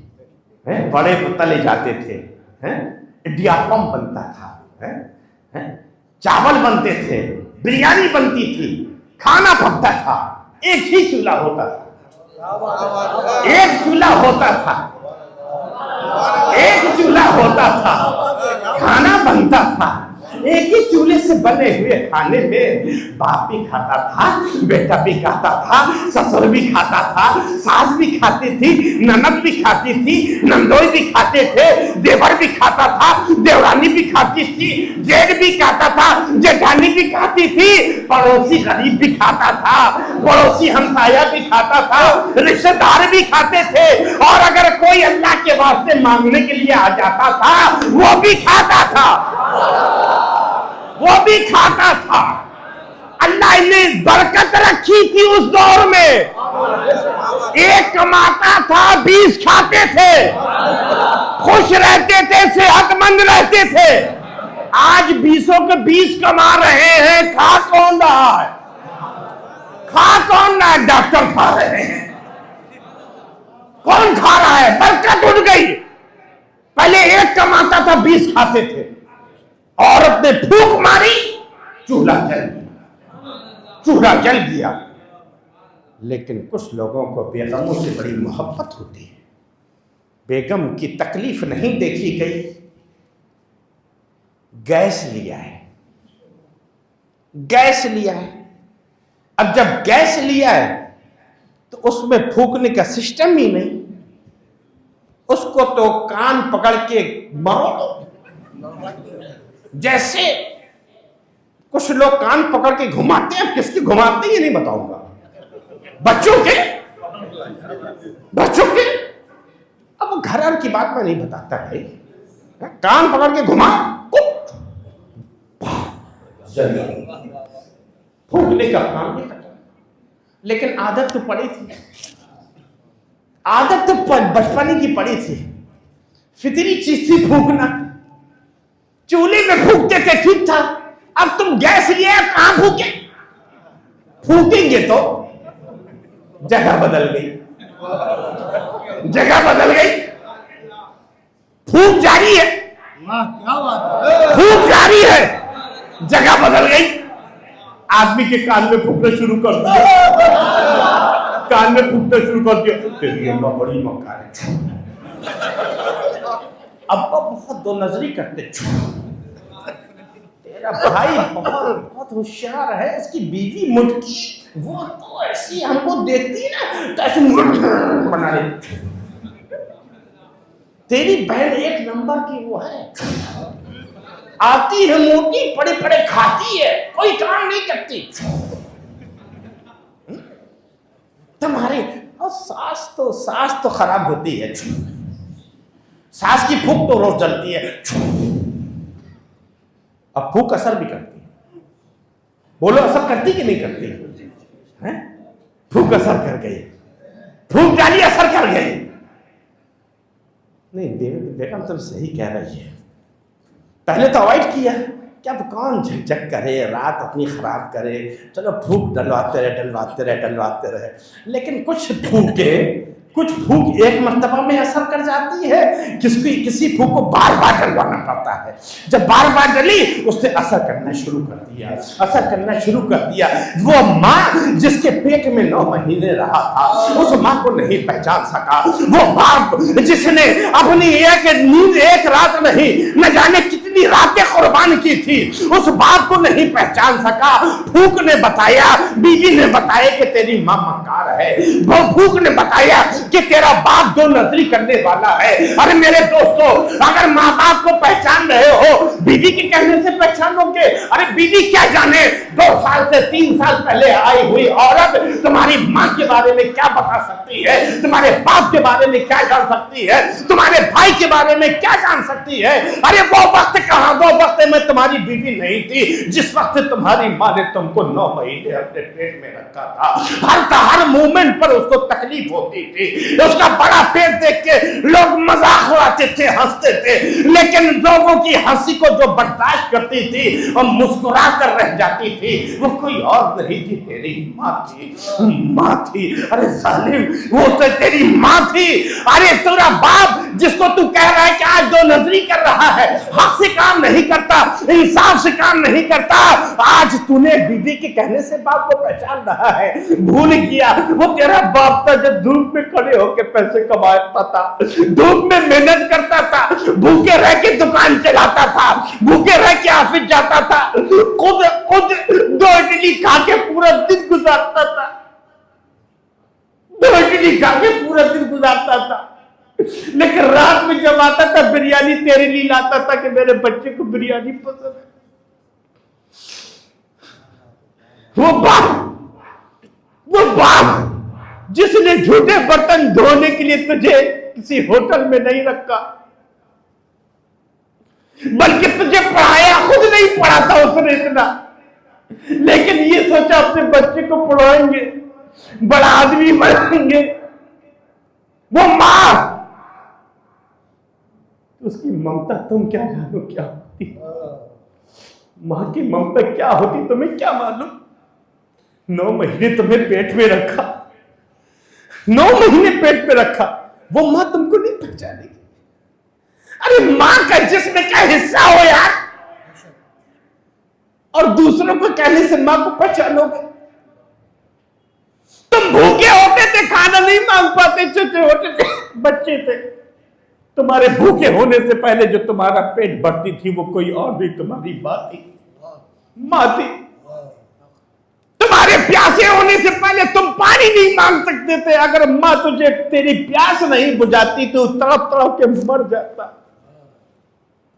بڑے تلے جاتے تھے، اڈیاپم بنتا تھا، چاول بنتے تھے، بریانی بنتی تھی، کھانا پکتا تھا. ایک ہی چولہا ہوتا تھا، ایک چولہا ہوتا تھا، ایک چولہا ہوتا تھا، کھانا بنتا تھا. ایک ہی چولہے سے بنے ہوئے کھانے میں باپ بھی کھاتا تھا، بیٹا بھی کھاتا تھا، سسر بھی کھاتا تھا، ساس بھی کھاتی تھی، نند بھی کھاتی تھی، نندوئی بھی کھاتے تھے، دیور بھی کھاتا تھا، دیورانی بھی کھاتی تھی، جیٹ بھی کھاتا تھا، جیٹھانی بھی کھاتی تھی، پڑوسی غریب بھی کھاتا تھا، پڑوسی ہمسایہ بھی کھاتا تھا، رشتہ دار بھی کھاتے تھے، اور اگر کوئی اللہ کے واسطے مانگنے کے لیے آ جاتا تھا وہ بھی کھاتا تھا، وہ بھی کھاتا تھا. اللہ نے برکت رکھی تھی اس دور میں. ایک کماتا تھا 20 کھاتے تھے، خوش رہتے تھے، صحت مند رہتے تھے. آج 20 کے 20 کما رہے ہیں، کھا کون رہا ہے؟ کھا کون رہا ہے؟ ڈاکٹر کھا رہے ہیں. کون کھا رہا ہے؟ برکت اٹھ گئی. پہلے ایک کماتا تھا 20 کھاتے تھے. عورت نے پھونک ماری، چولہا جل گیا، چولہا جل گیا. لیکن کچھ لوگوں کو بیگموں سے بڑی محبت ہوتی ہے، بیگم کی تکلیف نہیں دیکھی گئی. گیس لیا ہے، گیس لیا ہے. اب جب گیس لیا ہے تو اس میں پھونکنے کا سسٹم ہی نہیں. اس کو تو کان پکڑ کے مارو. جیسے کچھ لوگ کان پکڑ کے گھماتے ہیں، کس کی گھماتے ہیں یہ نہیں بتاؤں گا، بچوں کے. اب گھر اور کی بات میں نہیں بتاتا ہے. کان پکڑ کے گھما، پھونکنے کا کام نہیں کرتا. لیکن عادت تو پڑی تھی، عادت تو بچپن کی پڑی تھی، فطری چیز تھی پھونکنا. چولہے میں پھونکتے تھے، ٹھیک تھا. اب تم گیس لیے کہاں پھونکے؟ پھونکیں گے تو جگہ بدل گئی، جگہ بدل گئی. پھونک جاری ہے، پھونک جاری ہے، جگہ بدل گئی. آدمی کے کان میں پھونکنا شروع کر دیا، کان میں پھونکنا شروع کر دیا. تیری اماں بڑی مکار ہے. ابا بہت دو نظری کرتے، تیرا بھائی بہت ہوشیار ہے، اس کی بیوی مٹکی وہ تو ایسی ہم کو دیکھتی نا تو ایسے بنا لیتی. تیری بہن ایک نمبر کی وہ ہے، آتی ہے موٹی، پڑے پڑے کھاتی ہے، کوئی کام نہیں کرتی. تمہاری ساس تو خراب ہوتی ہے، ساس کی پھونک تو روز جلتی ہے. اب پھونک اثر بھی کرتی ہے، بولو اثر کرتی کہ نہیں کرتی؟ پھونک اثر کر گئی، پھونک ڈالی اثر کر گئی. نہیں بیگم تم صحیح کہہ رہی ہے. پہلے تو اوائڈ کیا کہ اب کون جھک کرے، رات اپنی خراب کرے، چلو پھونک ڈلواتے رہے، لیکن کچھ پھونک ایک مرتبہ میں اثر کر جاتی ہے، کسی پھونک کو بار بار ڈلوانا پڑتا ہے، جب بار بار ڈلی اس نے اثر کرنا شروع کر دیا۔ وہ ماں جس کے پیٹ میں 9 مہینے رہا تھا اس ماں کو نہیں پہچان سکا، وہ باپ جس نے اپنی ایک رات نہیں نہ جانے کتنی راتیں قربان کی تھی اس باپ کو نہیں پہچان سکا۔ پھونک نے بتایا، بیوی نے بتایا کہ تیری ماں مکار ہے، وہ پھونک نے بتایا کہ تیرا باپ 2 نظری کرنے والا ہے۔ ارے میرے دوستو، اگر ماں باپ کو پہچان رہے ہو بیوی کے کہنے سے پہچانو گے؟ ارے بیوی کیا جانے 2 سال سے 3 سال پہلے آئی ہوئی عورت تمہاری ماں کے بارے میں کیا بتا سکتی ہے، تمہارے باپ کے بارے میں کیا جان سکتی ہے، تمہارے بھائی کے بارے میں کیا جان سکتی ہے؟ ارے وہ وقت کہاں، وہ وقت میں تمہاری بیوی نہیں تھی جس وقت تمہاری ماں نے تم کو 9 مہینے اپنے پیٹ میں رکھا تھا۔ ہر مومنٹ پر اس کو تکلیف ہوتی تھی، اس کا بڑا پیٹ دیکھ کے لوگ مذاق اڑاتے تھے، ہنستے تھے، لیکن لوگوں کی ہنسی کو جو برداشت کرتی تھی اور مسکرا کر رہ جاتی تھی وہ کوئی اور نہیں تھی، تیری ماں تھی۔ ارے ظالم، وہ تو تیری ماں تھی۔ ارے تیرا باپ جس کو تو کہہ رہا ہے کہ آج 2 نظری کر رہا ہے، حق سے کام نہیں کرتا، انصاف سے کام نہیں کرتا، آج تو نے بیوی کے کہنے سے باپ کو پہچان رہا ہے۔ بھول گیا وہ تیرا باپ تھا جو دھوپ میں کھڑے ہو کے پیسے کماتا تھا، دھوپ میں محنت کرتا تھا، بھوکے رہ کے دکان چلاتا تھا، بھوکے رہ کے آفس جاتا تھا، خود 2 اڈلی کھا کے پورا دن گزارتا تھا، 2 اڈلی کھا کے پورا دن گزارتا تھا، لیکن رات میں جب آتا تھا بریانی تیرے لیے لاتا تھا کہ میرے بچے کو بریانی پسند ہے۔ وہ باپ جس نے جھوٹے برتن دھونے کے لیے تجھے کسی ہوٹل میں نہیں رکھا بلکہ تجھے پڑھایا، خود نہیں پڑھا تھا اس نے اتنا، لیکن یہ سوچا اپنے بچے کو پڑھائیں گے، بڑا آدمی بنائیں گے۔ وہ ماں، اس کی ممتا تم کیا جانو کیا ہوتی، ماں کی ممتا کیا ہوتی تمہیں کیا معلوم؟ 9 مہینے تمہیں پیٹ میں رکھا، 9 مہینے پیٹ میں رکھا، وہ ماں تم کو نہیں پہچانے گی۔ ارے ماں کا جسم کا حصہ ہو یار، اور دوسروں کو کہنے سے ماں کو پہچانو گے؟ تم بھوکے ہوتے تھے، کھانا نہیں مانگ پاتے، چھوٹے ہوتے تھے، بچے تھے، تمہارے بھوکے ہونے سے پہلے جو تمہارا پیٹ بھرتی تھی وہ کوئی اور بھی تمہاری ماں تھی۔ تمہارے پیاسے ہونے سے پہلے تم پانی نہیں مانگ سکتے تھے، اگر ماں تجھے تیری پیاس نہیں بجھاتی تو تڑپ تڑپ کے مر جاتا۔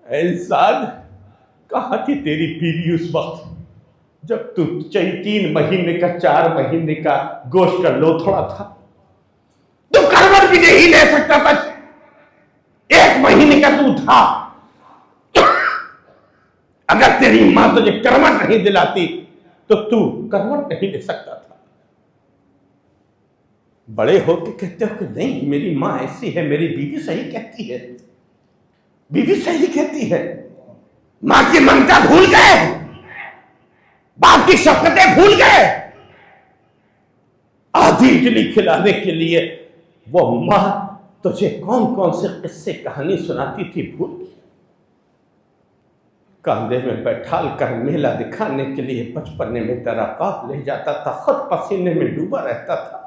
اے انسان، کہاں تھی تیری بیوی اس وقت جب تو 3 مہینے کا 4 مہینے کا گوشت کا لوتھڑا تھا؟ تو کروٹ بھی نہیں لے سکتا تھا، 1 مہینے کا تو تھا۔ اگر تیری ماں تجھے کروٹ نہیں دلاتی تو کروٹ نہیں لے سکتا تھا۔ بڑے ہو کے کہتے ہو کہ نہیں میری ماں ایسی ہے، میری بیوی صحیح کہتی ہے، بیوی صحیح کہتی ہے۔ ماں کی ممتا بھول گئے، باپ کی شفقتیں بھول گئے، آدھی اڈلی کھلانے کے لیے وہ ماں تجھے کون سے قصے کہانی سناتی تھی بھول گئی۔ کاندھے میں بیٹھال کر میلہ دکھانے کے لیے بچپنے میں تیرا باپ لے جاتا تھا، خود پسینے میں ڈوبا رہتا تھا،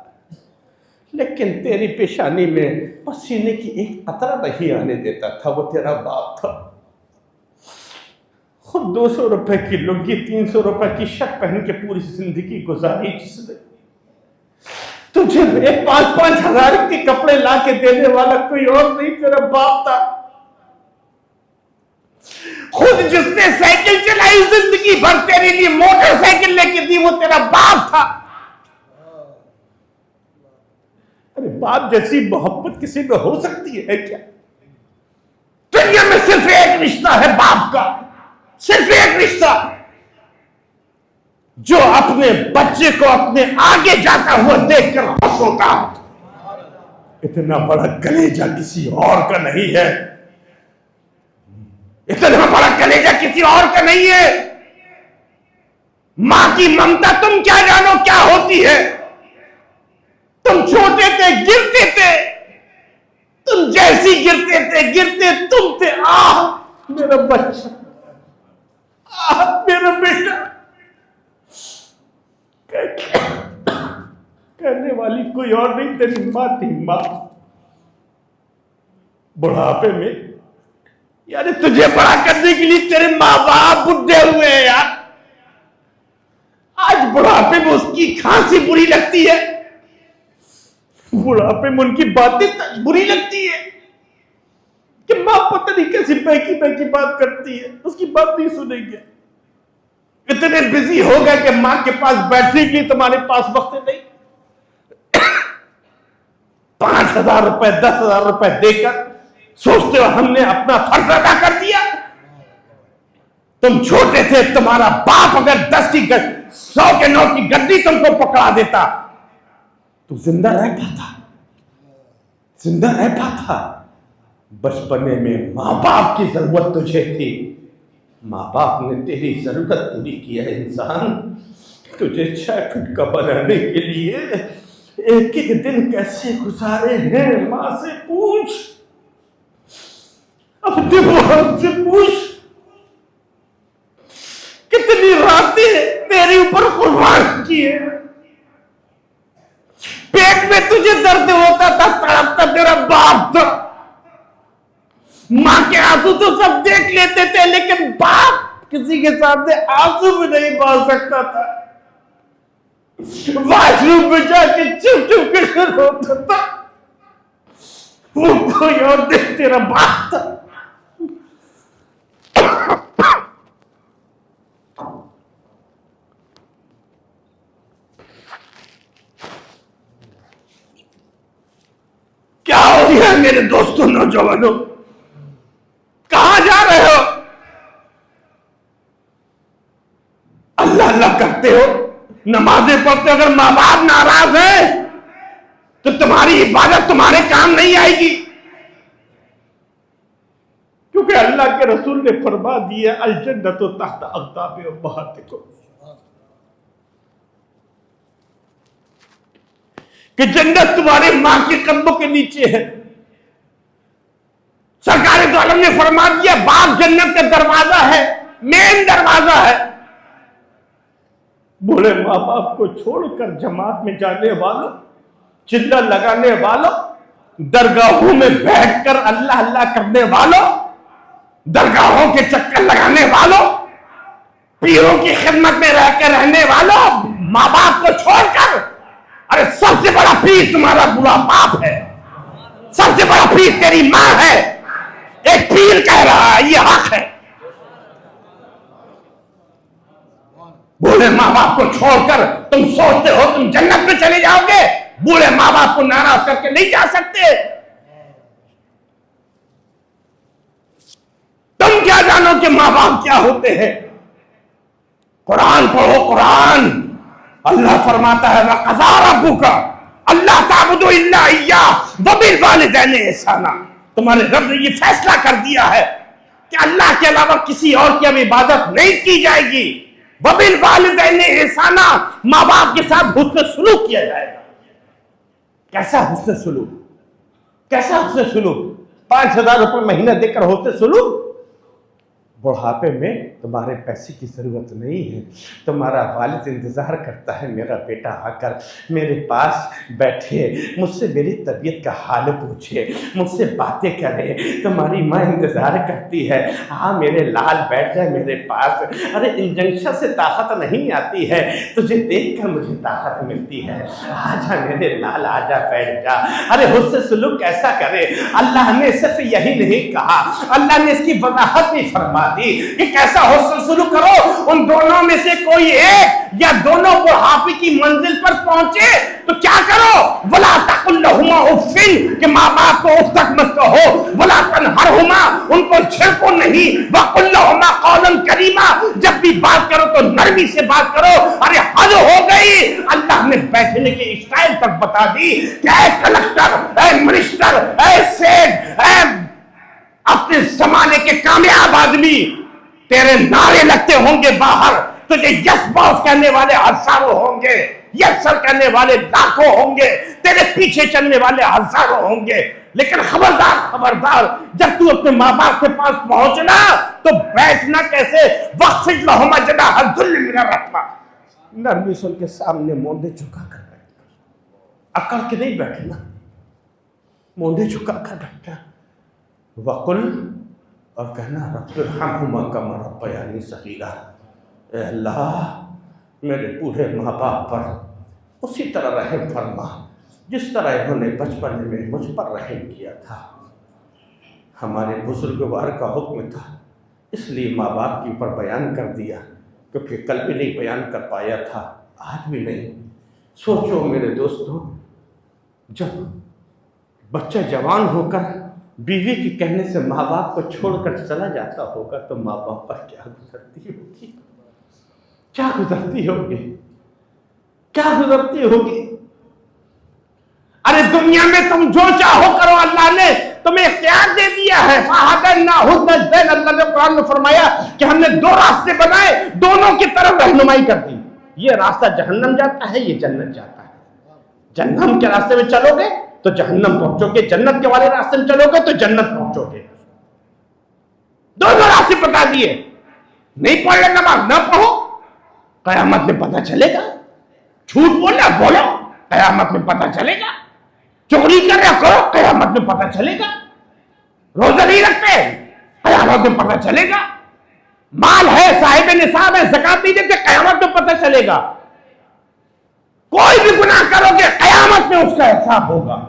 لیکن تیری پیشانی میں پسینے کی ایک قطرہ نہیں آنے دیتا تھا، وہ تیرا باپ تھا۔ خود 200 روپے کی لنگی 300 روپے کی شرٹ پہن کے پوری زندگی گزاری، جس نے تجھے 5-5 ہزار کے کپڑے لا کے دینے والا کوئی اور نہیں، تیرا باپ تھا۔ خود جس نے سائیکل چلائی زندگی بھر تیرے لیے، موٹر سائیکل لے کے دی، وہ تیرا باپ تھا۔ ارے باپ جیسی محبت کسی میں ہو سکتی ہے کیا؟ دنیا میں صرف ایک رشتہ ہے باپ کا، صرف ایک رشتہ، جو اپنے بچے کو اپنے آگے جاتا ہوا دیکھ کر خوش ہوتا۔ اتنا بڑا کلیجہ کسی اور کا نہیں ہے۔ اتنا بڑا کلیجہ کسی اور کا نہیں ہے. ماں کی ممتا تم کیا جانو کیا ہوتی ہے. تم چھوٹے تھے گرتے تھے, تم جیسی گرتے تھے گرتے تم تھے. میرا بچہ, میرا بیٹا. کہنے والی کوئی اور نہیں, تیری ماں تھی. ماں بڑھاپے میں یار تجھے بڑا کرنے کے لیے تیرے ماں باپ بڈھے ہوئے ہیں یار. آج بڑھاپے میں اس کی کھانسی بری لگتی ہے, بڑھاپے میں ان کی باتیں بری لگتی ہے کہ ماں پتہ نہیں کیسی بہکی بہکی بات کرتی ہے, اس کی بات نہیں سنیں گے. اتنے بزی ہو گئے کہ ماں کے پاس بیٹھنے کے لیے تمہارے پاس وقت نہیں. 5,000 روپے 10,000 روپے دے کر سوچتے ہو ہم نے اپنا فرض ادا کر دیا. تم چھوٹے تھے, تمہارا باپ اگر 10 کی 100 کے نوٹ کی گڈی تم کو پکڑا دیتا تو زندہ رہ پاتا, زندہ رہ پاتا. بچپنے میں ماں باپ کی ضرورت تجھے تھی, ماں باپ نے تیری ضرورت پوری کی ہے. انسان تجھے 6 فٹ کا بنانے کے لیے ایک ایک دن کیسے گزارے ہیں ماں سے پوچھ, اپنے باپ سے پوچھ. کتنی راتیں تیرے اوپر قربان کی ہے. پیٹ میں تجھے درد ہوتا تھا, تڑپتا تیرا باپ تھا. ماں کے آنسو تو سب دیکھ لیتے تھے, لیکن باپ کسی کے سامنے آنسو بھی نہیں بال سکتا تھا. واش روم میں جا کے چپ چپ کے روتا تھا. وہ کوئی اور نہیں, تیرا باپ تھا. کیا ہو گیا میرے دوستوں نوجوانوں, کہاں جا رہے ہو؟ اللہ اللہ کرتے ہو, نمازیں پڑھتے ہو. اگر ماں باپ ناراض ہیں تو تمہاری عبادت تمہارے کام نہیں آئے گی, کیونکہ اللہ کے رسول نے فرما دیا الجنت تحت اقدام امہاتکم, کہ جنت تمہارے ماں کے قدموں کے نیچے ہے. سرکار دو عالم نے فرما دیا باپ جنت کا دروازہ ہے, مین دروازہ ہے. بولے ماں باپ کو چھوڑ کر جماعت میں جانے والوں, چلا لگانے والوں, درگاہوں میں بیٹھ کر اللہ اللہ کرنے والوں, درگاہوں کے چکر لگانے والوں, پیروں کی خدمت میں رہ کے رہنے والوں, ماں باپ کو چھوڑ کر. ارے سب سے بڑا پیر تمہارا برا باپ ہے, سب سے بڑا پیر تیری ماں ہے. ایک پیر کہہ رہا ہے یہ حق ہے. بوڑھے ماں باپ کو چھوڑ کر تم سوچتے ہو تم جنت میں چلے جاؤ گے. بوڑھے ماں باپ کو ناراض کر کے نہیں جا سکتے. تم کیا جانو کہ ماں باپ کیا ہوتے ہیں. قرآن پڑھو, قرآن. اللہ فرماتا ہے وَقَضَىٰ رَبُّكَ أَلَّا تَعْبُدُوا إِلَّا إِيَّاهُ وَبِالْوَالِدَيْنِ إِحْسَانًا. تمہارے رب نے یہ فیصلہ کر دیا ہے کہ اللہ کے علاوہ کسی اور کی اب عبادت نہیں کی جائے گی. وَبِالْوَالِدَيْنِ إِحْسَانًا, ماں باپ کے ساتھ حسن سلوک کیا جائے گا. کیسا حسن سلوک, کیسا حسن سلوک؟ 5,000 روپے مہینہ دے کر حسن سلوک. بڑھاپے میں تمہارے پیسے کی ضرورت نہیں ہے. تمہارا والد انتظار کرتا ہے میرا بیٹا آ کر میرے پاس بیٹھے, مجھ سے میری طبیعت کا حال پوچھے, مجھ سے باتیں کرے. تمہاری ماں انتظار کرتی ہے ہاں میرے لال بیٹھ جائے میرے پاس. ارے انجنکشن سے طاقت نہیں آتی ہے, تجھے دیکھ کر مجھے طاقت ملتی ہے. آ جا میرے لال, آ جا, بیٹھ جا. ارے حسن سلوک کیسا کرے؟ اللہ نے صرف یہی نہیں کہا, اللہ نے اس کی وضاحت بھی فرما کہ کیسا حسن سلوک کرو. ان دونوں میں سے کوئی ایک یا دونوں بڑھاپے کی منزل پر پہنچے تو کیا کرو؟ وَلَا تَقُلْ لَهُمَا اُفٍّ, کہ ماں باپ کو اف تک مت کہو. وَلَا تَنْهَرْهُمَا, ان کو چھڑکو نہیں. وَقُلْ لَهُمَا قَوْلًا كَرِيمًا, جب بھی بات کرو تو نرمی سے بات کرو. ارے حد ہو گئی, اللہ نے بیٹھنے کے اسٹائل تک بتا دی کہ a collector, a minister, a seat, اے اپنے کے زمانے کے کامیاب آدمی، تیرے نعرے لگتے ہوں گے باہر، تجھے یس باس کہنے والے ہزاروں ہوں گے، یس سر کہنے والے لاکھوں ہوں گے، تیرے پیچھے چلنے والے ہزاروں ہوں گے، لیکن خبردار خبردار، جب تو اپنے ماں باپ کے پاس پہنچنا تو بیٹھنا کیسے، وَخْفِضْ لَهُمَا جَنَاحَ الذُّلِّ مِنَ الرَّحْمَةِ، نرمی سے ان کے سامنے مونڈے جھکا کر بیٹھنا، اکڑ کے نہیں بیٹھنا، مونڈے جھکا کر بیٹھنا، وَقُلْ، اور کہنا رَبِّ ارْحَمْهُمَا كَمَا رَبَّيَانِي صَغِيرًا، اے اللہ میرے بوڑھے ماں باپ پر اسی طرح رحم فرما جس طرح انہوں نے بچپن میں مجھ پر رحم کیا تھا۔ ہمارے بزرگوار کا حکم تھا، اس لیے ماں باپ کے اوپر بیان کر دیا، کیونکہ کل بھی نہیں بیان کر پایا تھا، آج بھی نہیں۔ سوچو میرے دوستو، جب بچہ جوان ہو کر بیوی کے کہنے سے ماں باپ کو چھوڑ کر چلا جاتا ہوگا تو ماں باپ پر کیا گزرتی ہوگی، کیا گزرتی ہوگی، کیا گزرتی ہوگی۔ ارے دنیا میں تم جو چاہو کرو، اللہ نے تمہیں اختیار دے دیا ہے، فَهَدَيْنَاهُ النَّجْدَيْنِ، اللہ نے قرآن میں فرمایا کہ ہم نے دو راستے بنائے، دونوں کی طرف رہنمائی کر دی، یہ راستہ جہنم جاتا ہے، یہ جنت جاتا ہے، جہنم کے راستے میں چلو گے تو جہنم پہنچو گے، جنت کے والے راستے میں چلو گے تو جنت پہنچو گے، دونوں راستے بتا دیے۔ نہیں پڑھ لے نماز نہ پڑھو، قیامت میں پتہ چلے گا، جھوٹ بولنا بولو، قیامت میں پتہ چلے گا، چوری کر رہا کرو، قیامت میں پتہ چلے گا، روزہ نہیں رکھتے، قیامت میں پتہ چلے گا، مال ہے، صاحب نصاب ہے، زکات نہیں دیتے، قیامت میں پتہ چلے گا، کوئی بھی گناہ کرو گے قیامت میں اس کا حساب ہوگا،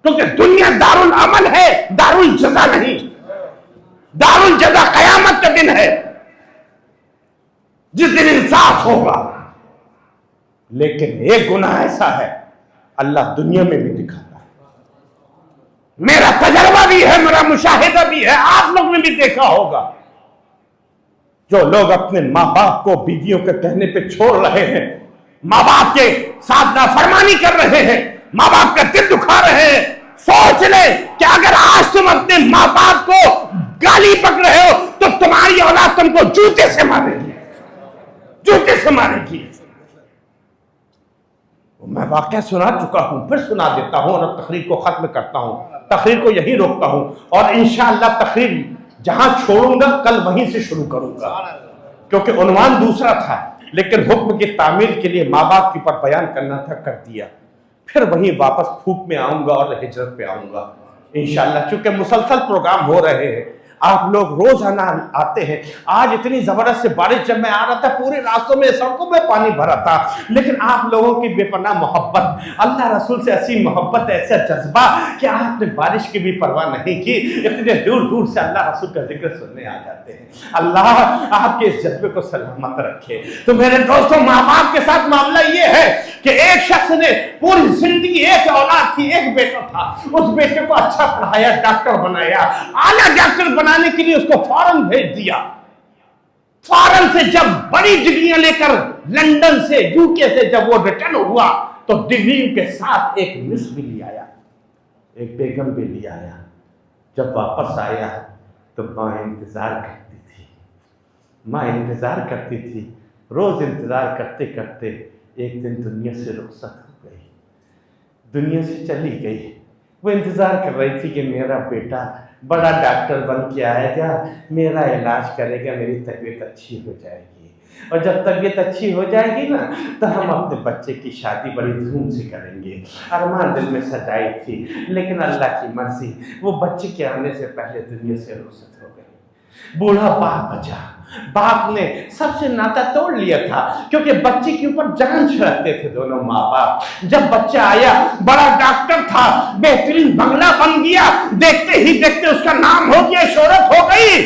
کیونکہ دنیا دار العمل ہے، دار الجزا نہیں، دار الجزا قیامت کا دن ہے جس دن انصاف ہوگا۔ لیکن ایک گناہ ایسا ہے اللہ دنیا میں بھی دکھاتا ہے، میرا تجربہ بھی ہے، میرا مشاہدہ بھی ہے، آپ لوگ نے بھی دیکھا ہوگا، جو لوگ اپنے ماں باپ کو بیویوں کے کہنے پہ چھوڑ رہے ہیں، ماں باپ کے ساتھ نافرمانی کر رہے ہیں، ماں باپ کا دل دکھا رہے ہیں، سوچ لیں کہ اگر آج تم اپنے ماں باپ کو گالی پک رہے ہو تو تمہاری اولاد تم کو جوتے سے مارے گی، جوتے سے مارے گی۔ میں واقعہ سنا چکا ہوں، پھر سنا دیتا ہوں اور تقریر کو ختم کرتا ہوں، تقریر کو یہی روکتا ہوں، اور انشاءاللہ تقریر جہاں چھوڑوں گا کل وہیں سے شروع کروں گا، کیونکہ عنوان دوسرا تھا، لیکن حکم کی تعمیل کے لیے ماں باپ کے اوپر بیان کرنا تھا، کر دیا، پھر وہیں واپس پھوک میں آؤں گا اور ہجرت پہ آؤں گا انشاءاللہ، چونکہ مسلسل پروگرام ہو رہے ہیں، آپ لوگ روزانہ آتے ہیں۔ آج اتنی زبردست بارش، جب میں آ رہا تھا پورے راستوں میں سڑکوں میں پانی بھرا تھا، لیکن آپ لوگوں کی بے پناہ محبت، اللہ رسول سے ایسی محبت، ایسا جذبہ کہ آپ نے بارش کی بھی پرواہ نہیں کی، اتنے دور دور سے اللہ رسول کا ذکر سننے آ جاتے ہیں۔ اللہ آپ کے اس جذبے کو سلامت رکھے۔ تو میرے دوستوں، ماں باپ کے ساتھ معاملہ یہ ہے کہ ایک شخص نے پوری زندگی، ایک اولاد تھی، ایک بیٹا تھا، اس بیٹے کو اچھا پڑھایا، ڈاکٹر بنایا، اعلیٰ ڈاکٹر بنانے کے لیے اس کو فارن بھیج دیا، فارن سے جب بڑی ڈگریاں لے کر لندن سے، یو کے سے جب وہ ریٹرن ہوا تو ڈگری کے ساتھ ایک مس بھی لے آیا، ایک بیگم بھی لے آیا۔ جب واپس آیا تو ماں انتظار کرتی تھی، ماں انتظار کرتی تھی، روز انتظار کرتے کرتے ایک دن دنیا سے رخصت ہو گئی، دنیا سے چلی گئی۔ وہ انتظار کر رہی تھی کہ میرا بیٹا بڑا ڈاکٹر بن کے آئے گا، میرا علاج کرے گا، میری طبیعت اچھی ہو جائے گی، اور جب طبیعت اچھی ہو جائے گی نا تو ہم اپنے بچے کی شادی بڑی دھوم سے کریں گے۔ ارمان دل میں سجائی تھی، لیکن اللہ کی مرضی، وہ بچے کے آنے سے پہلے دنیا سے رخصت ہو گئی۔ بوڑھا باپ بچا، باپ نے سب سے ناتا توڑ لیا تھا، کیونکہ بچے کے اوپر جان چھڑکتے تھے دونوں ماں باپ۔ جب بچہ آیا، بڑا ڈاکٹر تھا، بہترین بنگلہ بن گیا، دیکھتے ہی دیکھتے اس کا نام ہو گیا، شہرت ہو گئی۔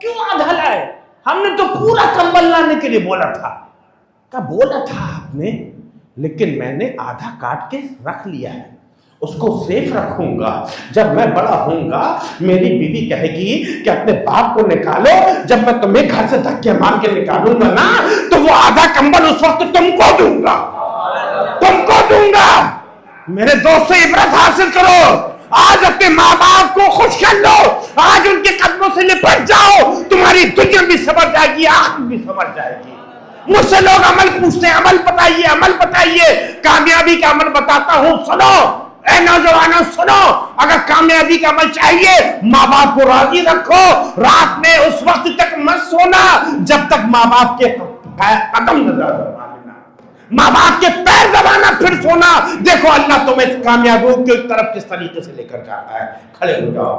کیوں آدھا لائے؟ ہم نے تو پورا کمبل لانے کے لیے بولا تھا. کہا بولا تھا آپ نے، لیکن میں نے آدھا کاٹ کے رکھ لیا ہے، اس کو سیف رکھوں گا. جب میں بڑا ہوں گا میری بیوی کہے گی کہ اپنے باپ کو نکالو، جب میں تمہیں گھر سے دھکے مار کے نکالوں گا نا تو وہ آدھا کمبل اس وقت تم کو دوں گا، تم کو دوں گا. میرے دوست سے عبرت حاصل کرو. آج اپنے ماں باپ کو خوش کر لو، آج ان کے قدموں سے لپٹ جاؤ، تمہاری دنیا بھی سنور جائے گی، آخرت بھی سنور جائے گی. مجھ سے لوگ عمل پوچھتے ہیں، عمل بتائیے، عمل بتائیے. کامیابی کا عمل بتاتا ہوں، سنو اے نوجوانوں سنو. اگر کامیابی کا عمل چاہیے، ماں باپ کو راضی رکھو. رات میں اس وقت تک مت سونا جب تک ماں باپ کے قدم نظر دبا لینا، ماں باپ کے پیر دبانا پھر سونا. دیکھو اللہ تمہیں کامیابیوں کی طرف کس طریقے سے لے کر جاتا ہے. کھڑے ہو جاؤ.